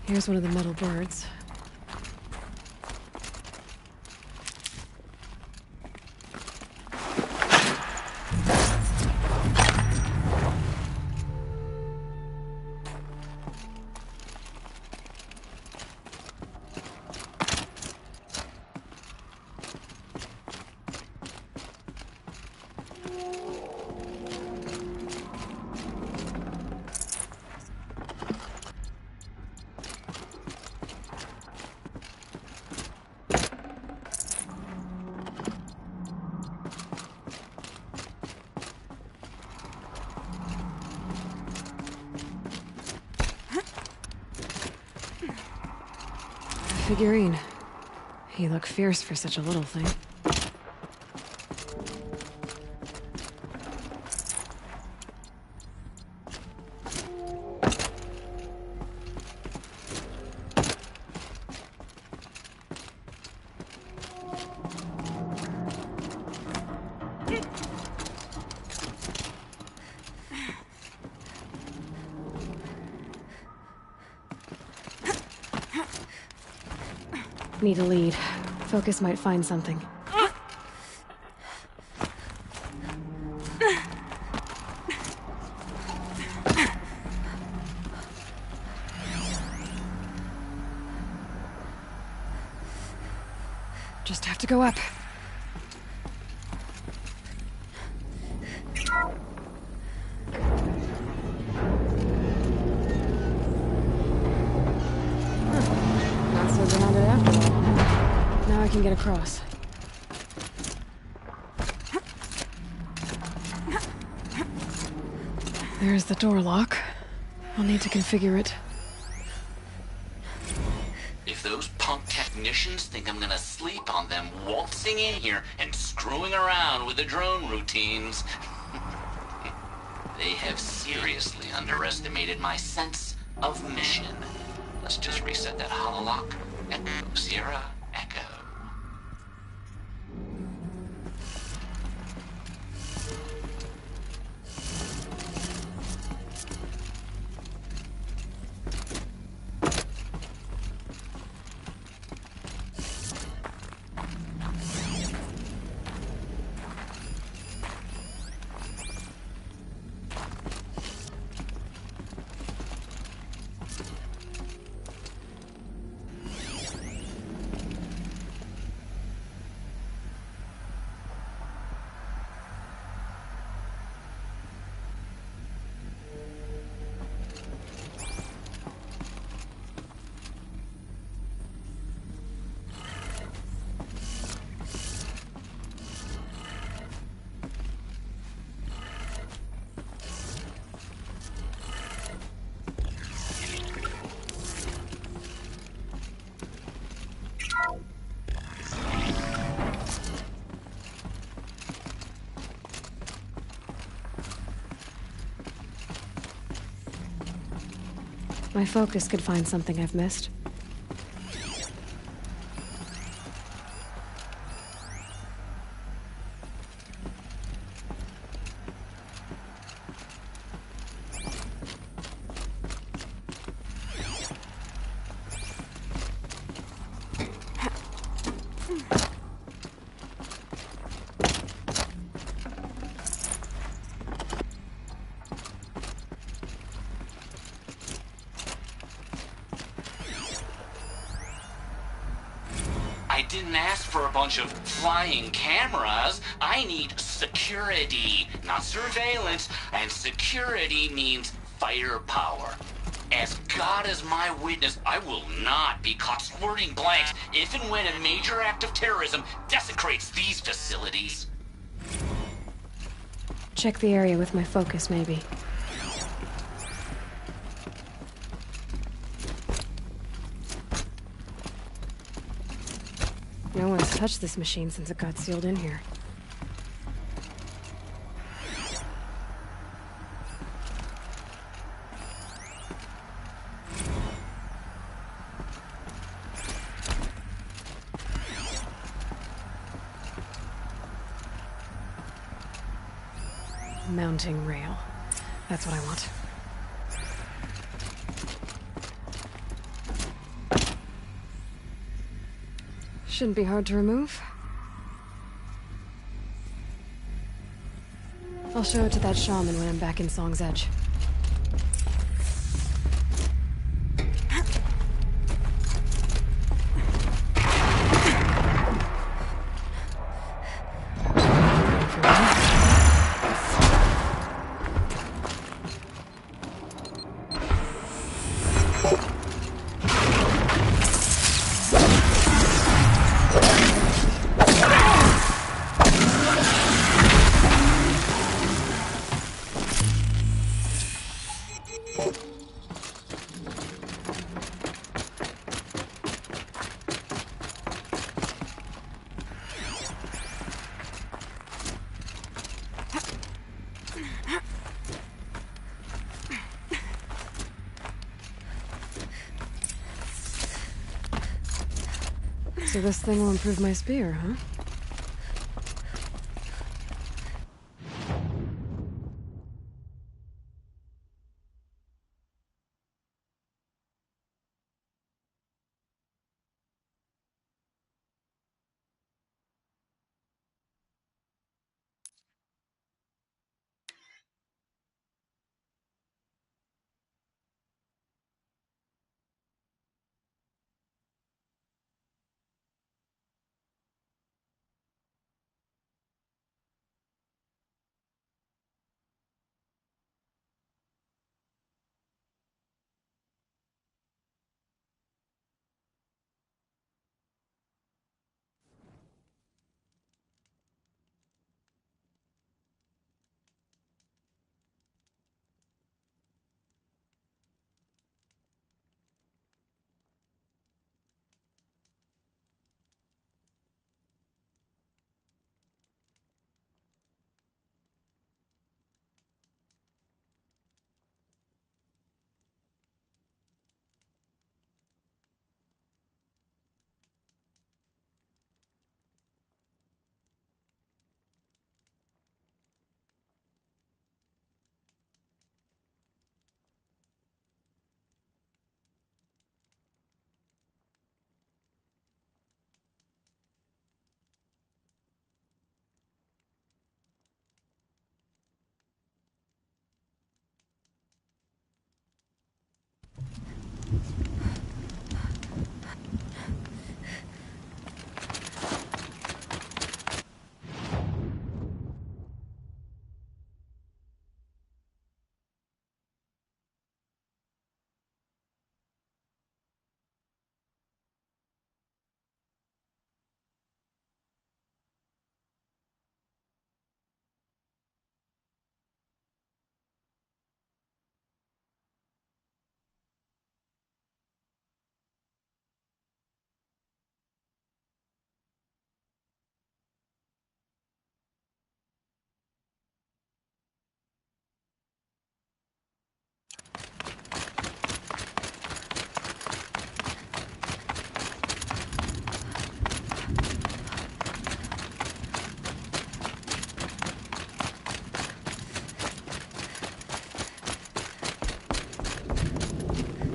Here's one of the metal birds. Figurine. He looked fierce for such a little thing. Need a lead. Focus might find something. Just have to go up. Not so grounded after all. Now I can get across. There's the door lock. I'll need to configure it. If those punk technicians think I'm gonna sleep on them waltzing in here and screwing around with the drone routines. They have seriously underestimated my sense of mission. Let's just reset that hololock. Echo, Sierra, Echo. My focus could find something I've missed. I didn't ask for a bunch of flying cameras. I need security, not surveillance. And security means firepower. As God is my witness, I will not be caught squirting blanks if and when a major act of terrorism desecrates these facilities. Check the area with my focus, maybe. No one's touched this machine since it got sealed in here. Mounting rail. That's what I want. Shouldn't be hard to remove. I'll show it to that shaman when I'm back in Song's Edge. So this thing will improve my spear, huh?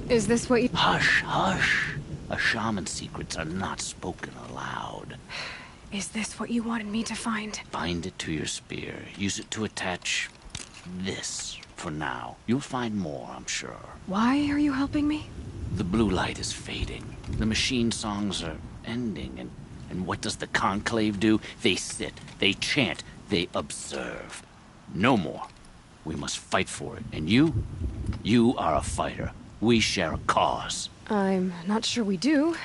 Is this what you— Hush, hush. A shaman's secrets are not spoken aloud. Is this what you wanted me to find? Bind it to your spear. Use it to attach this for now. You'll find more, I'm sure. Why are you helping me? The blue light is fading. The machine songs are ending, and what does the Conclave do? They sit, they chant, they observe. No more. We must fight for it. And you are a fighter. We share a cause. I'm not sure we do.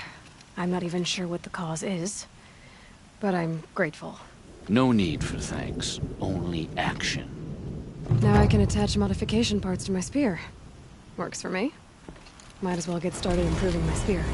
I'm not even sure what the cause is. But I'm grateful. No need for thanks. Only action. Now I can attach modification parts to my spear. Works for me. Might as well get started improving my spear.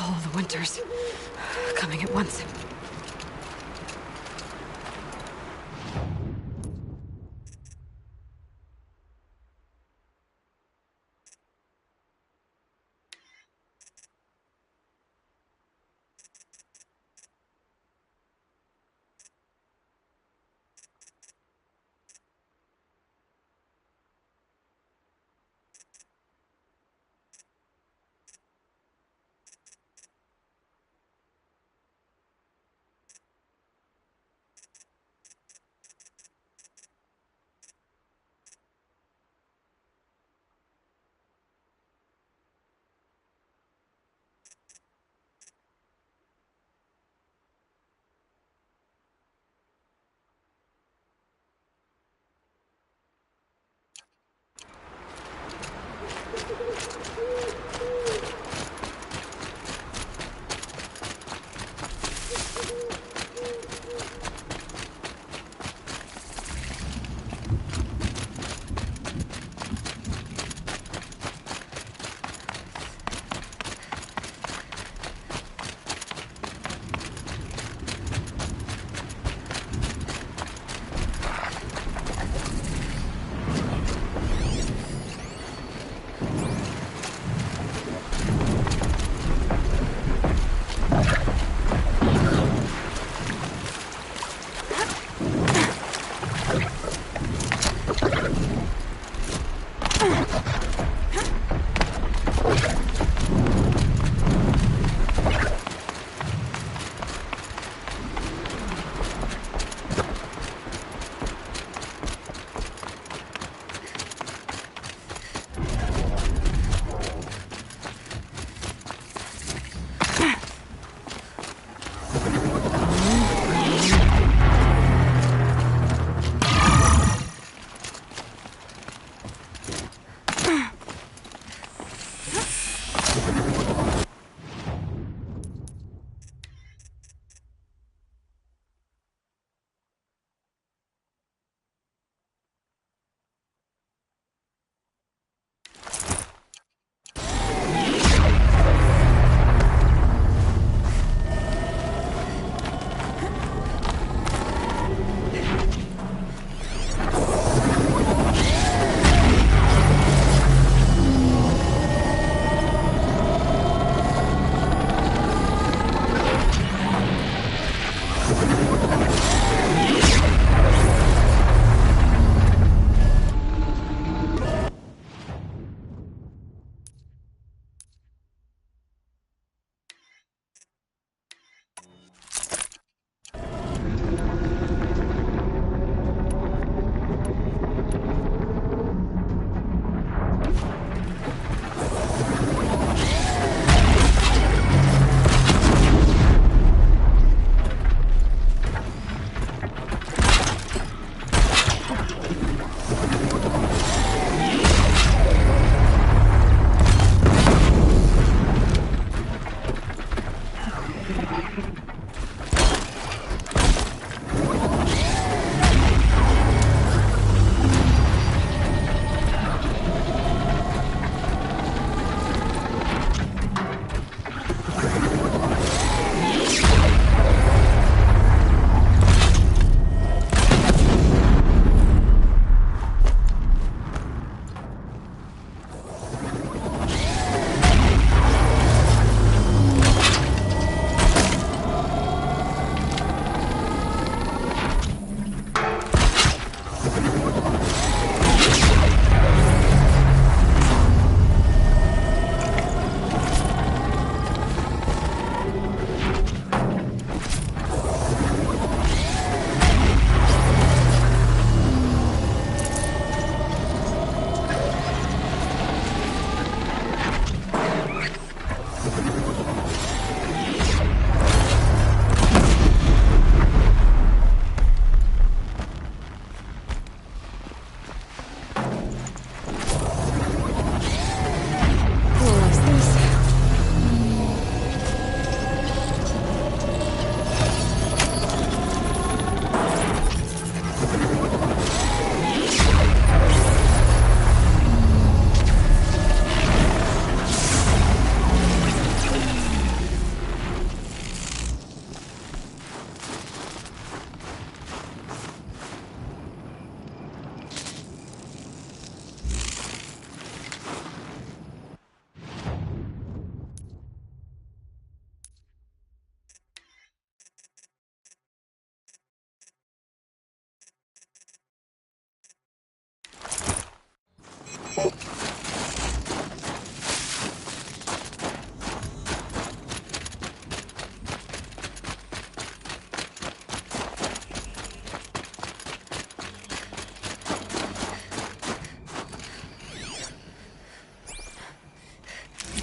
All the winters coming at once.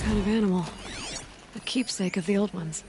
Kind of animal. A keepsake of the old ones.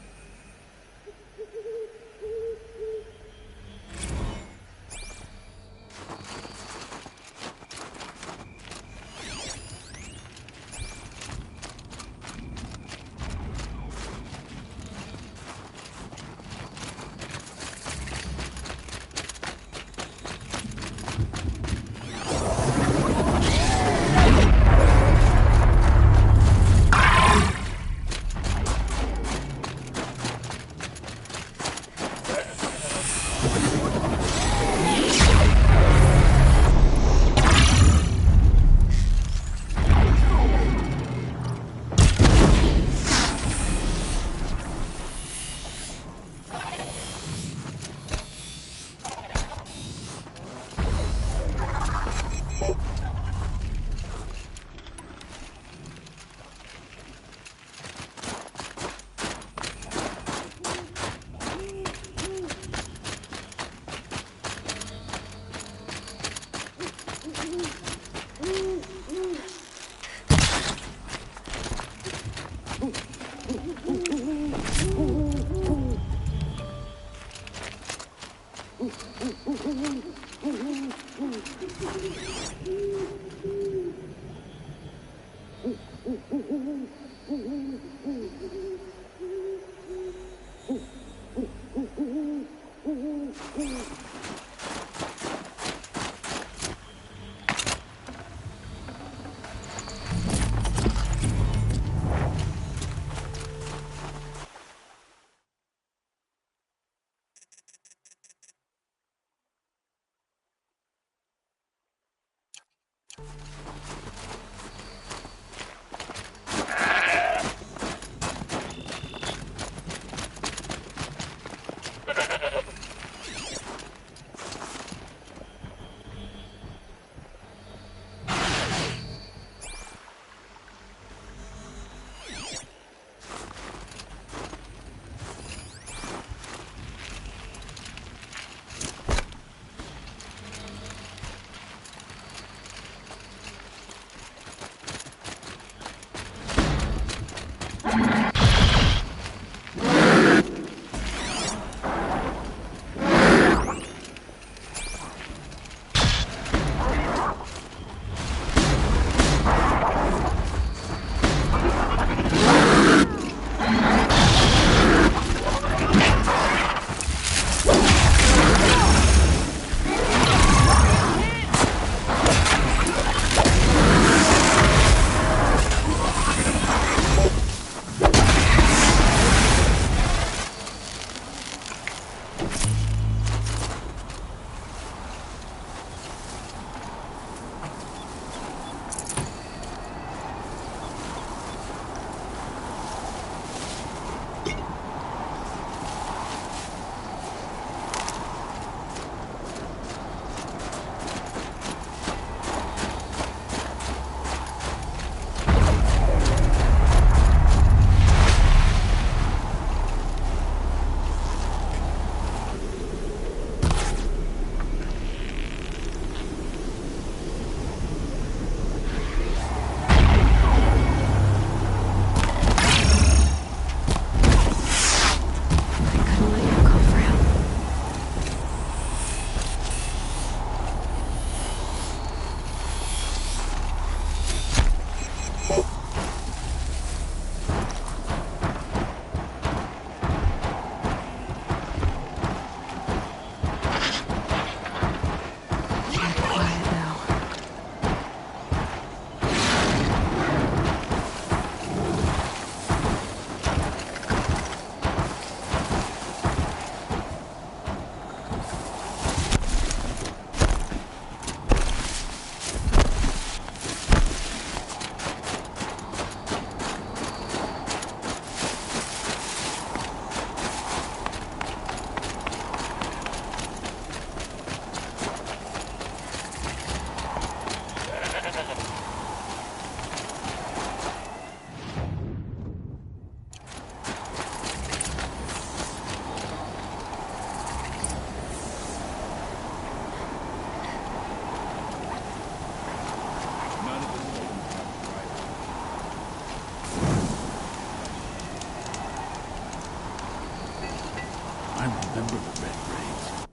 Remember the Red Raids?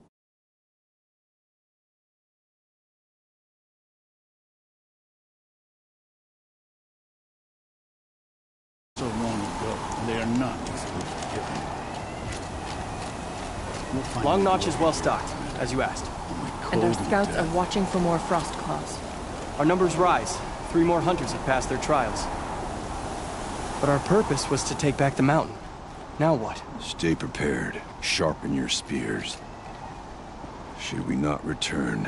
So long ago, they are not easily forgiven. We'll find Long Notch is well stocked, as you asked. And our scouts are watching for more frost claws. Our numbers rise. 3 more hunters have passed their trials. But our purpose was to take back the mountain. Now what? Stay prepared. Sharpen your spears. Should we not return,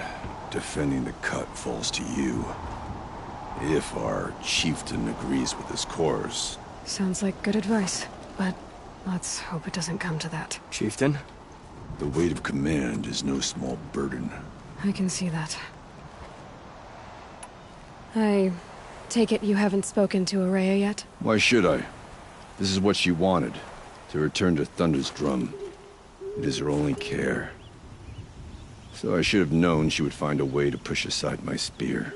defending the cut falls to you. If our chieftain agrees with this course. Sounds like good advice, but let's hope it doesn't come to that. Chieftain? The weight of command is no small burden. I can see that. I take it you haven't spoken to Ourea yet? Why should I? This is what she wanted. To return to Thunder's Drum. It is her only care. So I should have known she would find a way to push aside my spear.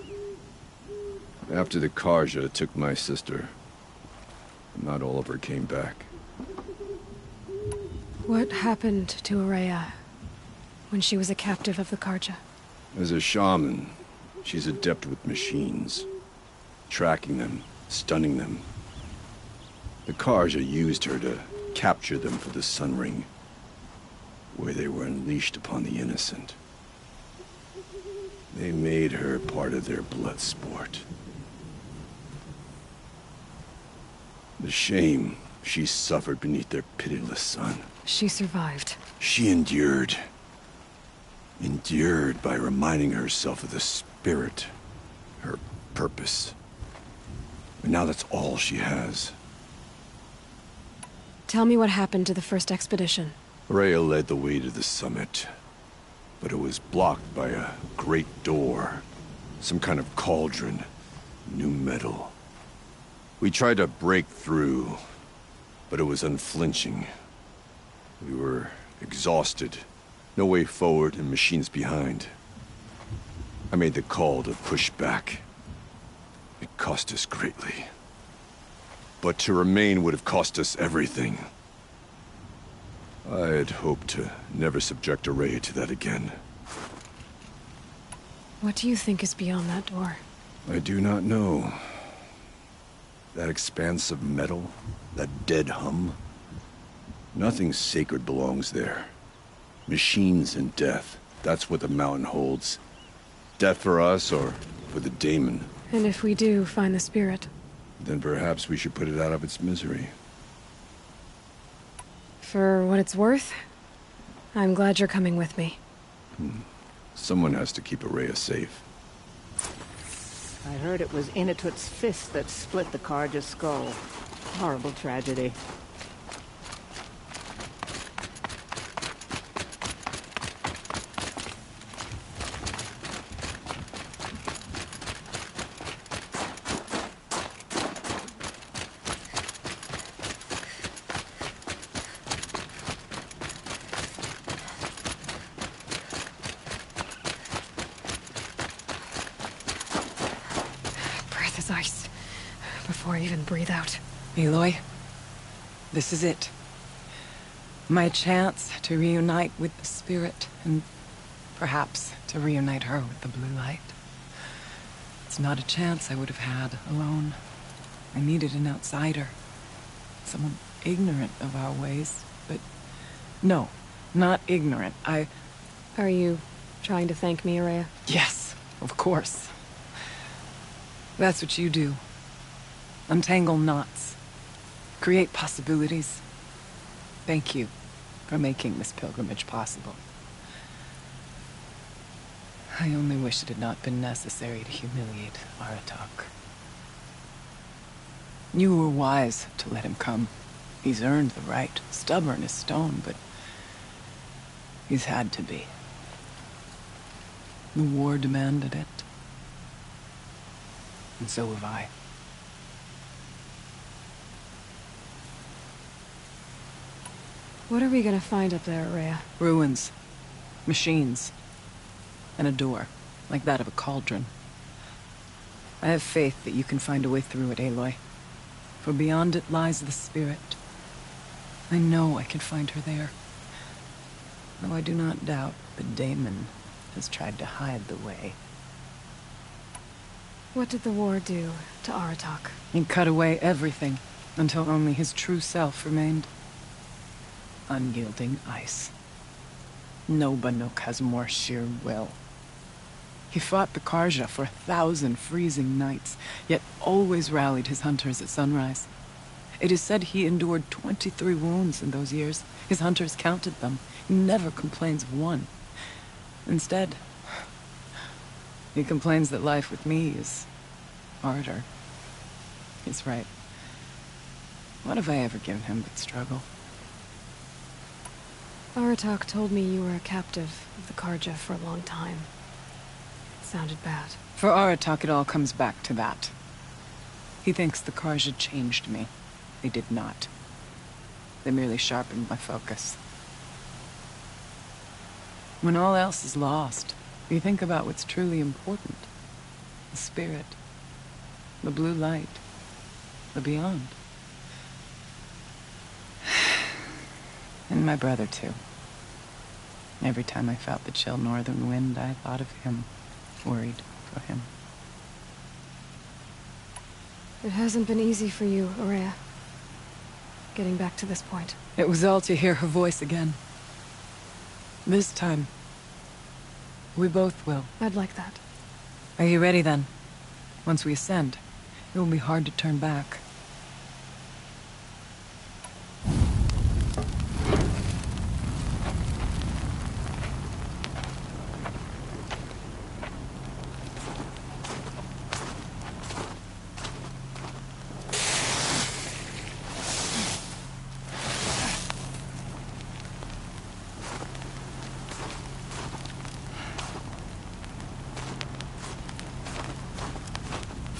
After the Carja took my sister, not all of her came back. What happened to Ourea when she was a captive of the Carja? As a shaman, she's adept with machines. Tracking them, stunning them. The Carja used her to capture them for the Sun Ring, where they were unleashed upon the innocent. They made her part of their blood sport. The shame she suffered beneath their pitiless sun. She survived. She endured. Endured by reminding herself of the spirit, her purpose. But now that's all she has. Tell me what happened to the first expedition. Ourea led the way to the summit, but it was blocked by a great door. Some kind of cauldron. New metal. We tried to break through, but it was unflinching. We were exhausted. No way forward and machines behind. I made the call to push back. It cost us greatly. But to remain would have cost us everything. I had hoped to never subject Ourea to that again. What do you think is beyond that door? I do not know. That expanse of metal, that dead hum. Nothing sacred belongs there. Machines and death, that's what the mountain holds. Death for us or for the daemon. And if we do find the spirit? Then perhaps we should put it out of its misery. For what it's worth, I'm glad you're coming with me. Someone has to keep Ourea safe. I heard it was Inatut's fist that split the Carja's skull. Horrible tragedy. Ice. Before I even breathe out. Aloy, this is it. My chance to reunite with the spirit, and perhaps to reunite her with the blue light. It's not a chance I would have had alone. I needed an outsider. Someone ignorant of our ways, but no, not ignorant. Are you trying to thank me, Ourea? Yes, of course. That's what you do. Untangle knots. Create possibilities. Thank you for making this pilgrimage possible. I only wish it had not been necessary to humiliate Aratak. You were wise to let him come. He's earned the right. Stubborn as stone, but he's had to be. The war demanded it. And so have I. What are we gonna find up there, Ourea? Ruins. Machines. And a door, like that of a cauldron. I have faith that you can find a way through it, Aloy. For beyond it lies the spirit. I know I can find her there. Though I do not doubt the Daemon has tried to hide the way. What did the war do to Aratak? He cut away everything, until only his true self remained. Unyielding ice. No Banuk has more sheer will. He fought the Karja for 1,000 freezing nights, yet always rallied his hunters at sunrise. It is said he endured 23 wounds in those years. His hunters counted them. He never complains of one. Instead, he complains that life with me is harder. He's right. What have I ever given him but struggle? Aratak told me you were a captive of the Karja for a long time. It sounded bad. For Aratak, it all comes back to that. He thinks the Karja changed me. They did not. They merely sharpened my focus. When all else is lost, you think about what's truly important. The spirit. The blue light. The beyond. And my brother, too. Every time I felt the chill northern wind, I thought of him. Worried for him. It hasn't been easy for you, Ourea. Getting back to this point. It was all to hear her voice again. This time, we both will. I'd like that. Are you ready then? Once we ascend, it will be hard to turn back.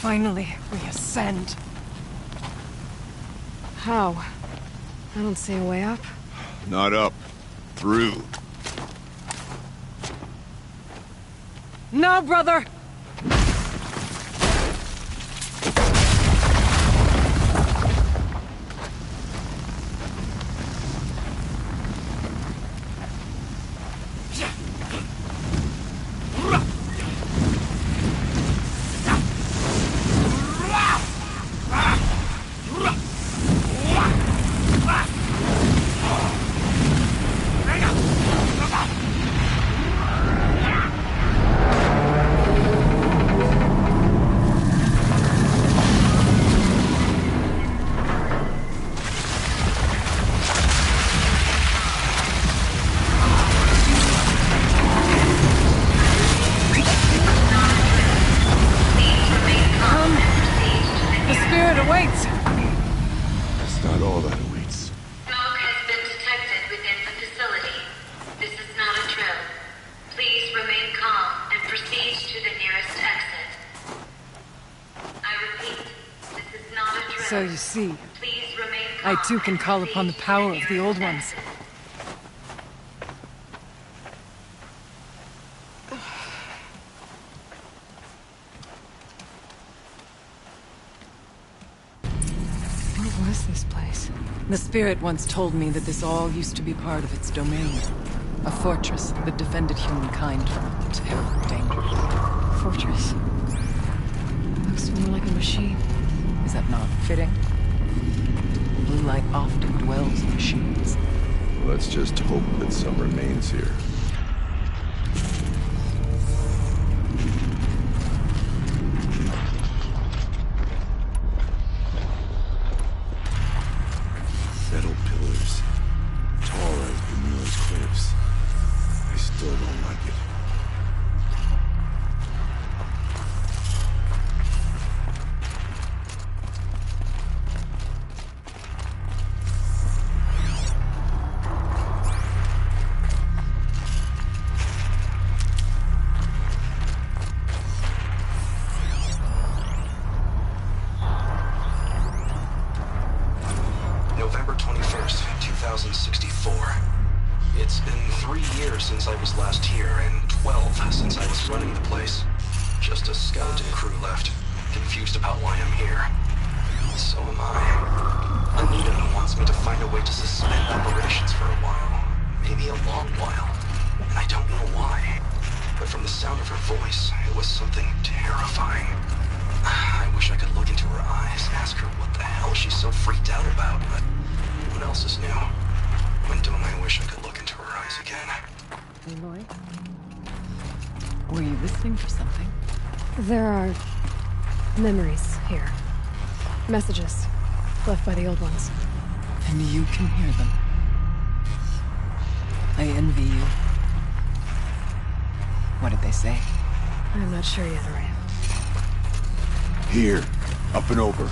Finally, we ascend. How? I don't see a way up. Not up. Through. No, brother! So you see, I too can call upon the power of the Old Ones. What was this place? The Spirit once told me that this all used to be part of its domain. A fortress that defended humankind from terrible danger. Fortress? Looks more like a machine. Is that not fitting? Blue light often dwells in machines. Let's just hope that some remains here. Metal pillars, tall as Bermuda's cliffs. I still don't like it. November 21st, 2064. It's been 3 years since I was last here, and 12 since I was running the place. Just a skeleton crew left, confused about why I'm here. So am I. Anita wants me to find a way to suspend operations for a while. Maybe a long while. Aloy? Were you listening for something? There are memories here. Messages left by the old ones. And you can hear them. I envy you. What did they say? I'm not sure yet, Araya. Here, up and over.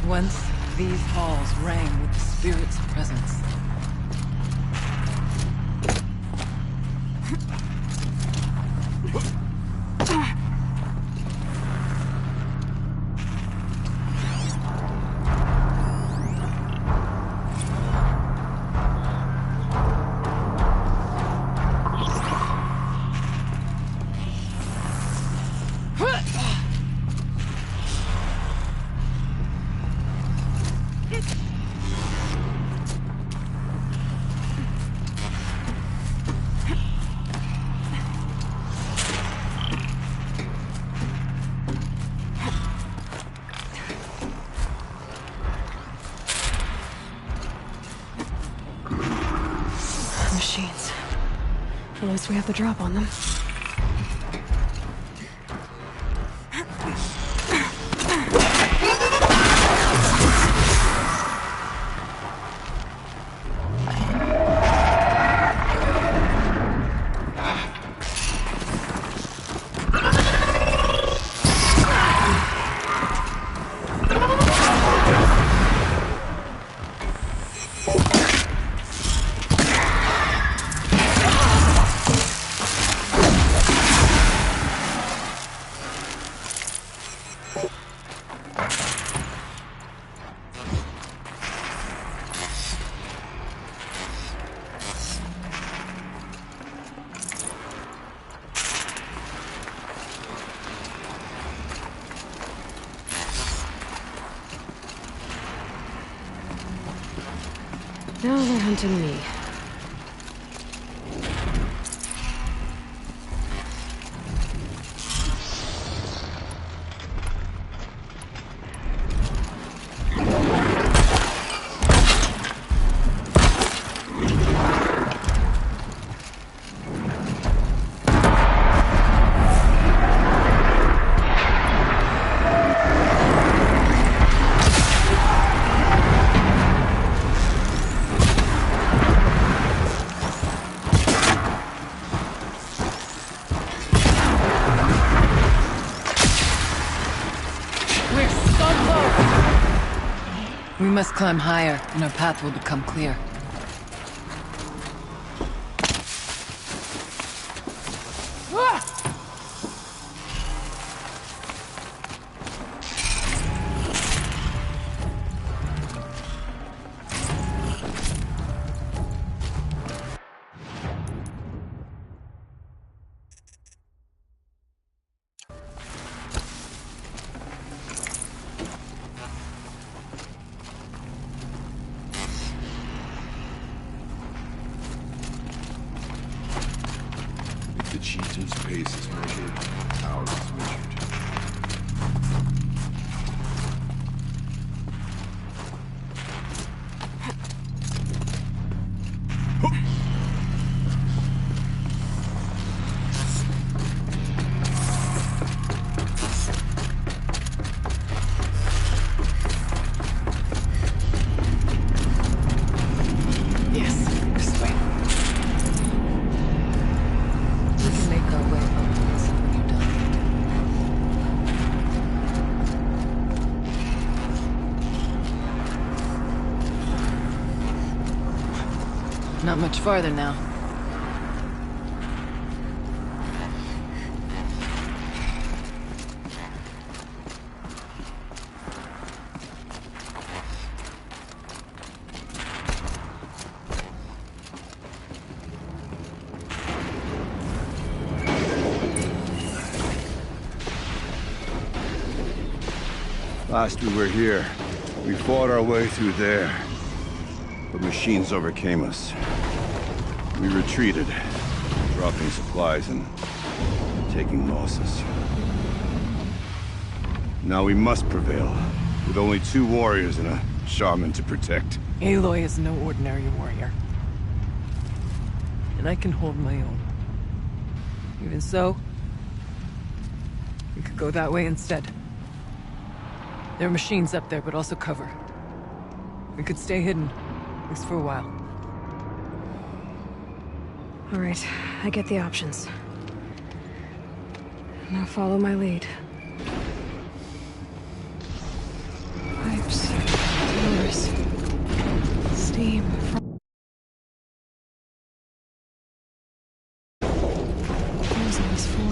Once, these halls rang with the spirit's presence. Machines. At least we have the drop on them. Now they're hunting me. We must climb higher, and our path will become clear. Not much farther now. Last we were here, we fought our way through there. But machines overcame us. We retreated, dropping supplies and taking losses. Now we must prevail, with only 2 warriors and a shaman to protect. Aloy is no ordinary warrior. And I can hold my own. Even so, we could go that way instead. There are machines up there, but also cover. We could stay hidden, at least for a while. All right, I get the options. Now follow my lead. Pipes, doors, steam. What was all this for?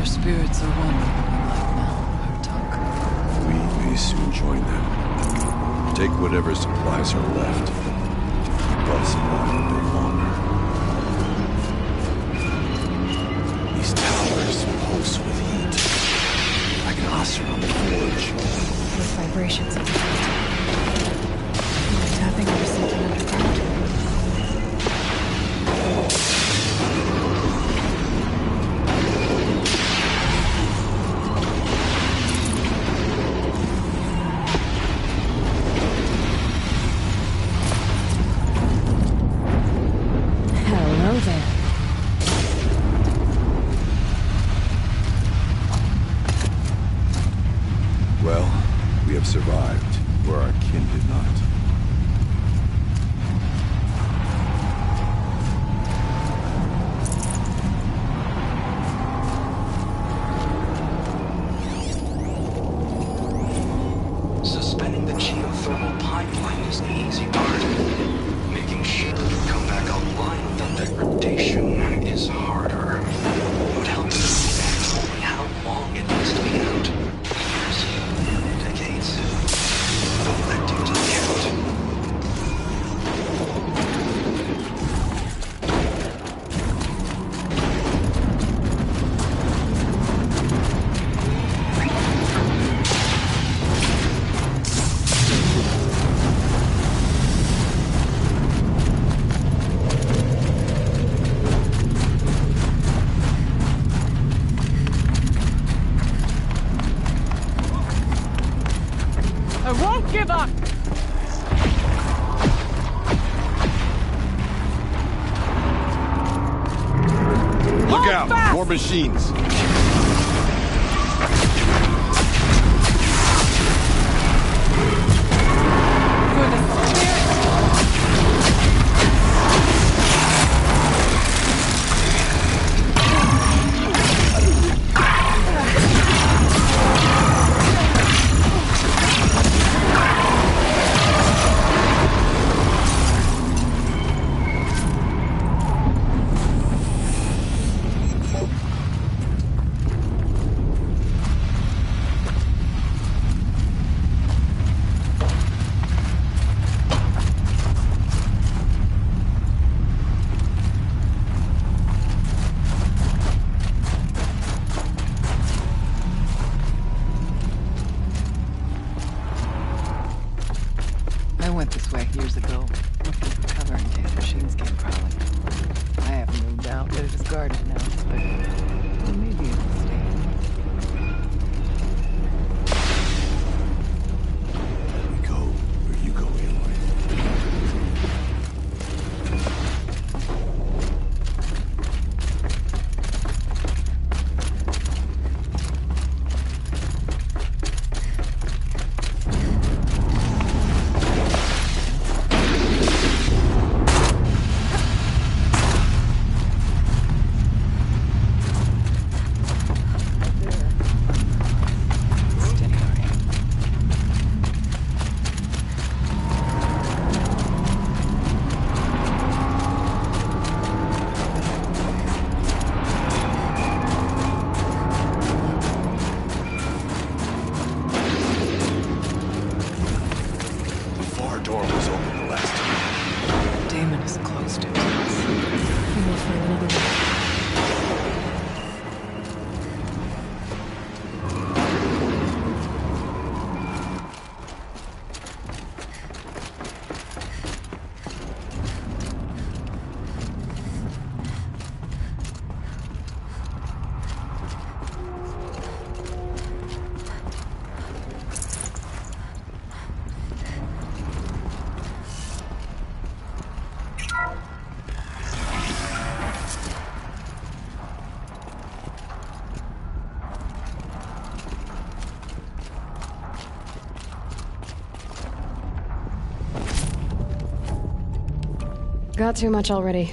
Spirits are one like now, Artok. We may soon join them. Take whatever supplies are left to keep us alive a bit longer. These towers pulse with heat, like an Oseram forge. Those vibrations. Am I tapping into something underground? More machines. I went this way years ago, looking for cover in case machines came crawling. I have no doubt that it is guarded now, but maybe it will stay. We go where you go, Aloy. Door was open the last time. Damon has closed it. We will find another way. Got too much already.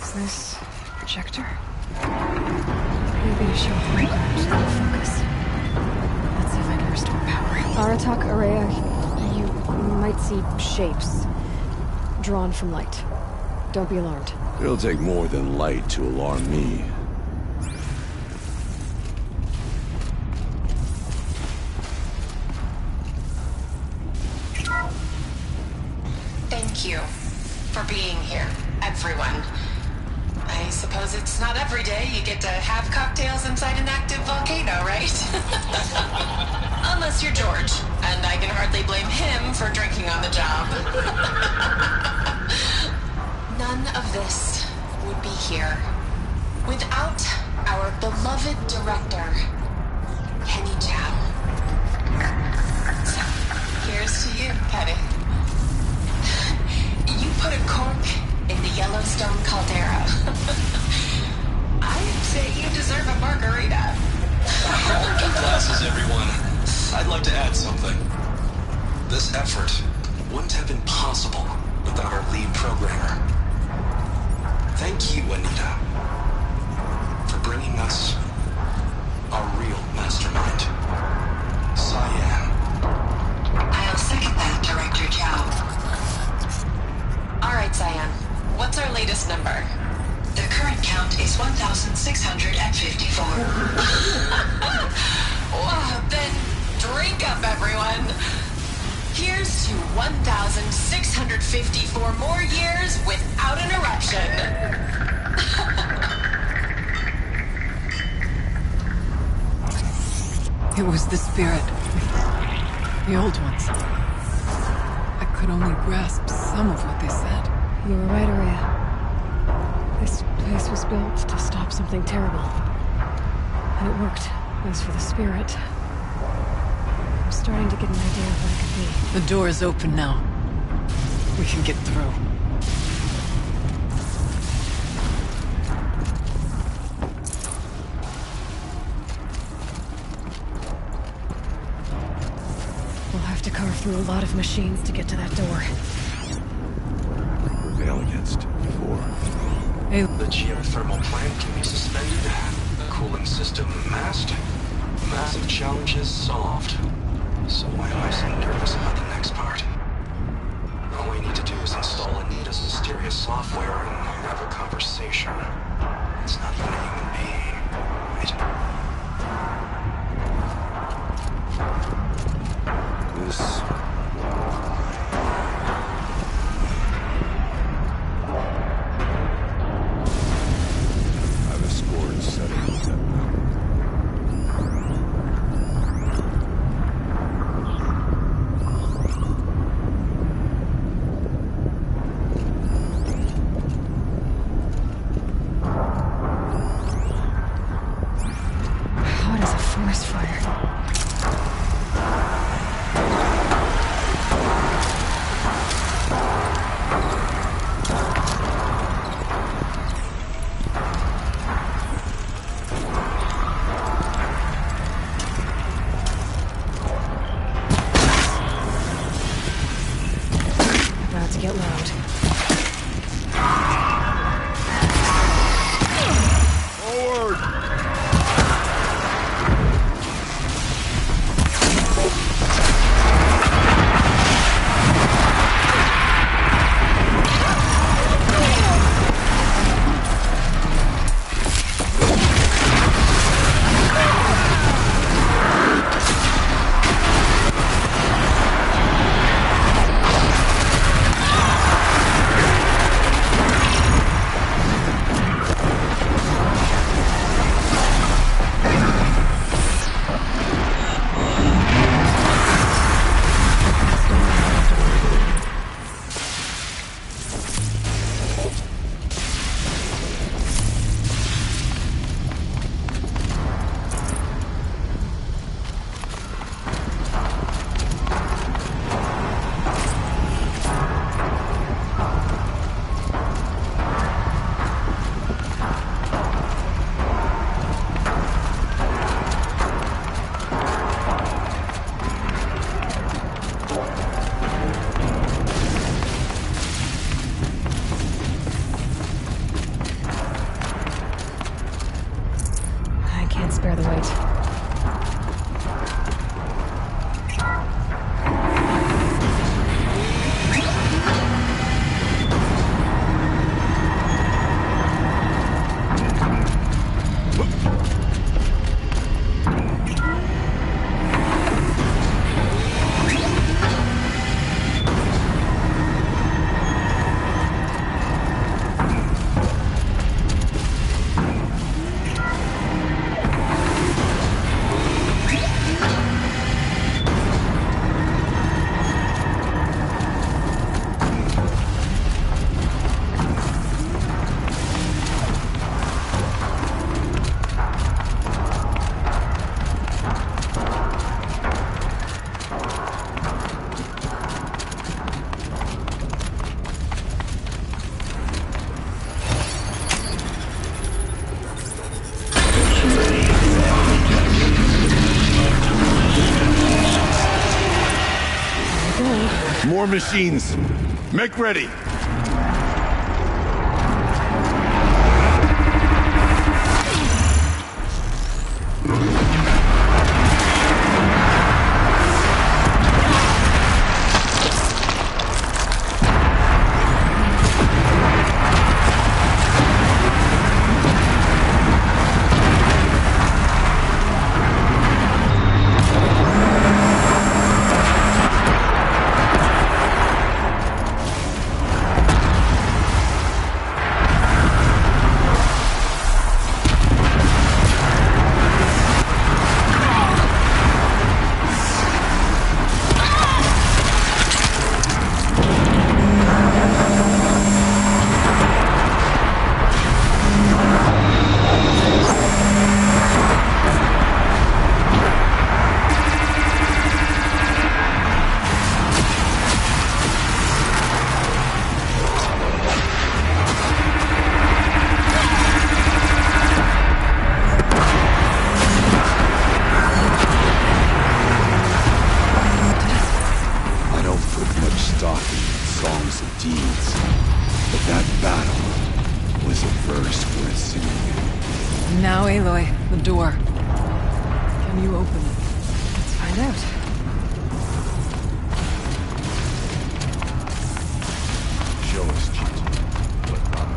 Is this projector? Maybe to show programs in focus. Let's see if I can restore power. Aratak Araya, you might see shapes drawn from light. Don't be alarmed. It'll take more than light to alarm me. Thank you for being here, everyone. I suppose it's not every day you get to have cocktails inside an active volcano, right? Unless you're George, and I can hardly blame him for drinking on the job. None of this would be here without our beloved director, Kenny Chow. So, here's to you, Kenny. You put a cork in the Yellowstone caldera. I'd say you deserve a margarita. Hold your glasses, everyone. I'd like to add something. This effort wouldn't have been possible without our lead programmer. Thank you, Anita, for bringing us our real mastermind. is 1,654. Well, then drink up, everyone. Here's to 1,654 more years without an eruption. It was the spirit. The old ones. I could only grasp some of what they said. You were right, Ourea. This place was built to stop something terrible. And it worked. As for the spirit, I'm starting to get an idea of what it could be. The door is open now. We can get through. We'll have to carve through a lot of machines to get to that door. Prevail against 4. The geothermal plant can be suspended. Cooling system masked. Massive challenges solved. So why am I so nervous about the next part? All we need to do is install Anita's mysterious software and have a conversation. It's not even a human being, right? This... I've a scored settings at What is a forest fire? About to get loud. Forward! I can't spare the weight. More machines. Make ready. Now, Aloy, the door. Can you open it? Let's find out. Show us, Cheat. But not.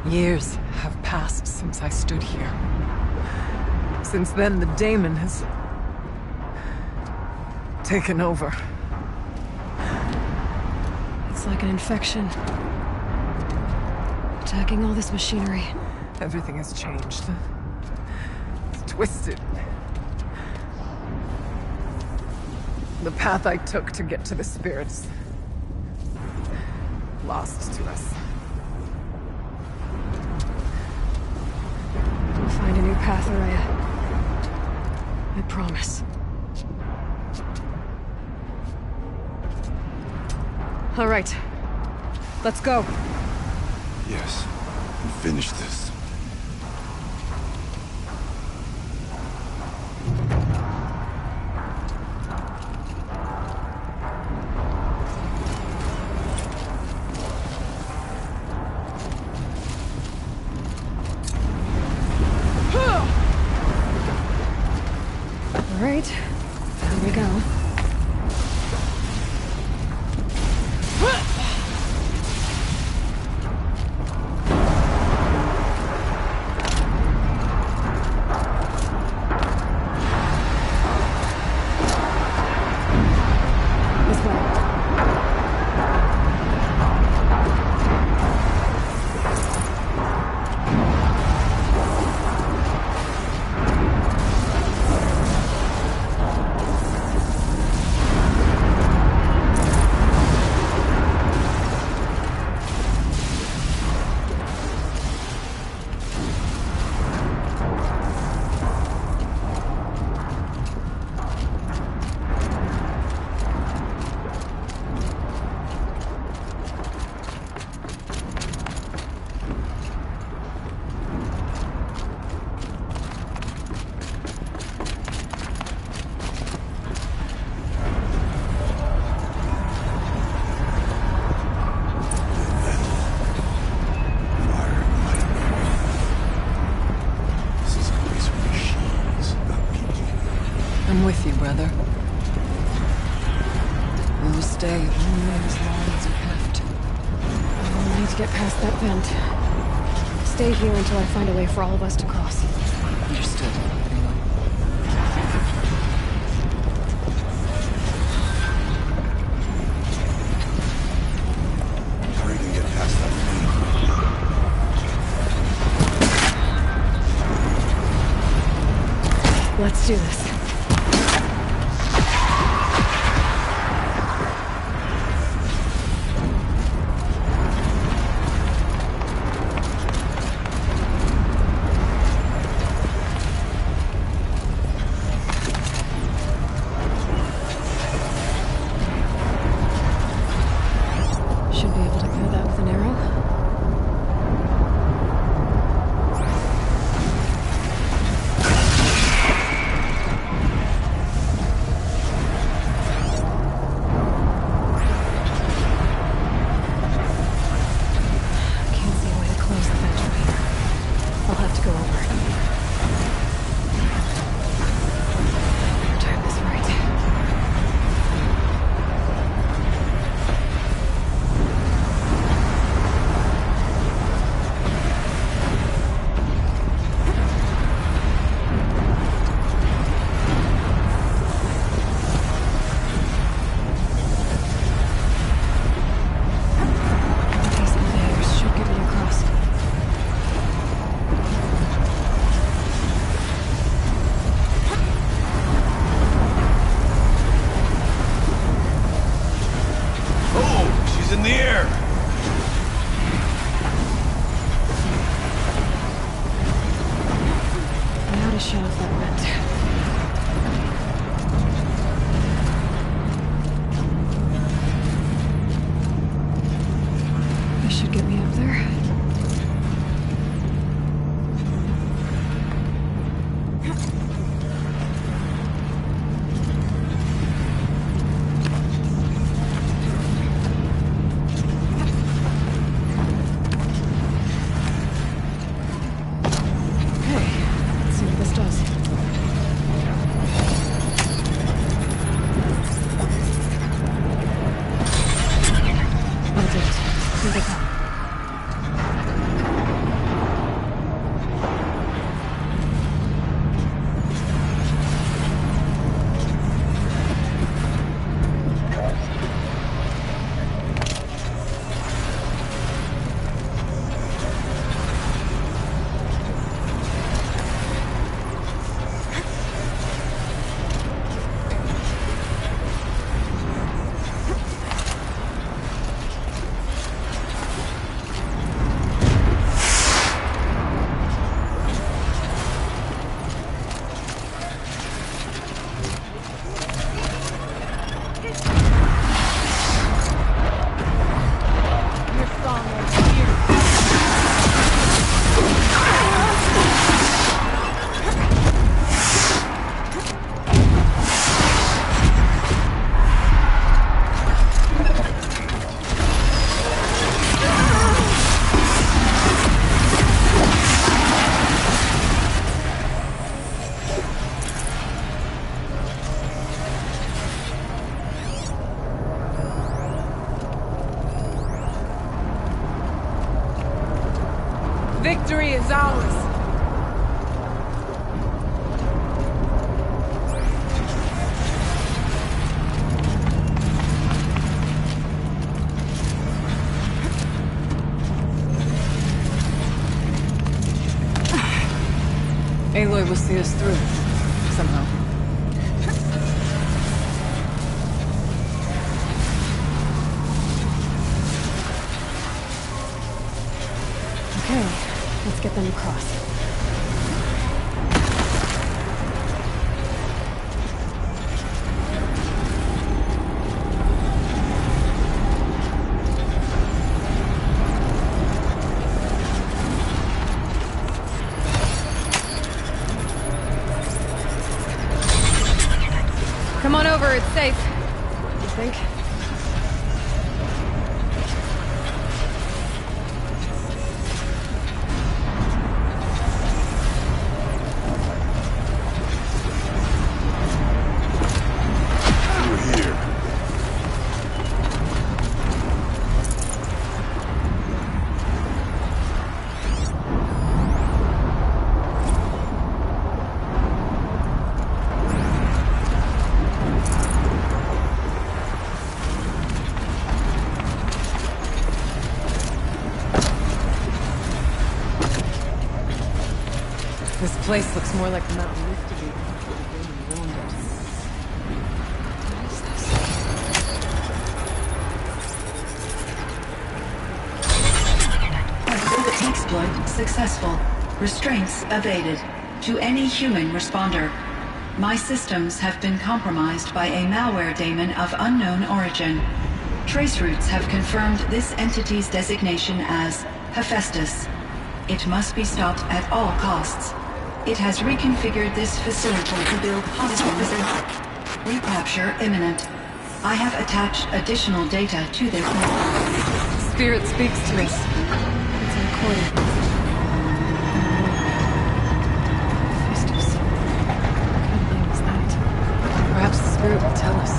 Years have passed since I stood here. Since then, the daemon has taken over. It's like an infection. Attacking all this machinery. Everything has changed. It's twisted. The path I took to get to the spirits, lost to us. We'll find a new path, Ourea. I promise. All right. Let's go. Yes. And finish this. All right. Here we go. I'm with you, brother. We will stay only as long as we have to. We'll need to get past that vent. Stay here until I find a way for all of us to cross. Understood. Hurry to get past that thing. Let's do this. Should be able to clear that with an arrow. shot if that meant. This should get me up there. Victory is ours! Aloy will see us through, somehow. Okay, let's get them across. Come on over, it's safe. You think? This place looks more like the mountain used to be before the building ruined it. What is this? Exploit successful. Restraints evaded. To any human responder. My systems have been compromised by a malware daemon of unknown origin. Trace routes have confirmed this entity's designation as Hephaestus. It must be stopped at all costs. It has reconfigured this facility to build hospitals. Recapture imminent. I have attached additional data to this. Spirit speaks to us. It's a recording. Hephaestus. What kind of name is that? Perhaps the spirit will tell us.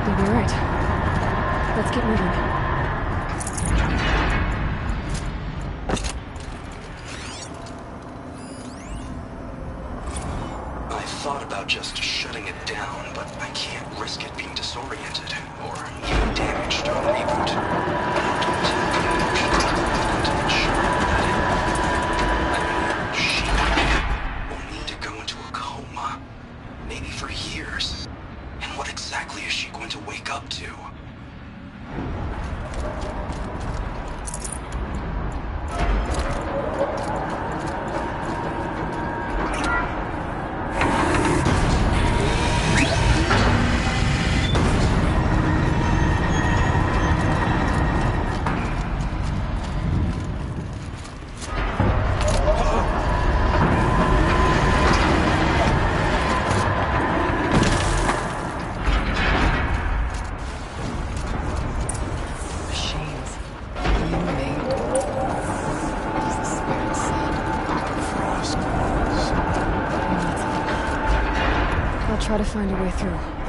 You'll be right. Let's get moving. Thought about just shutting it down, but I can't risk it being disoriented or even damaged on reboot. She will need to go into a coma, maybe for years. And what exactly is she going to wake up to? try to find a way through.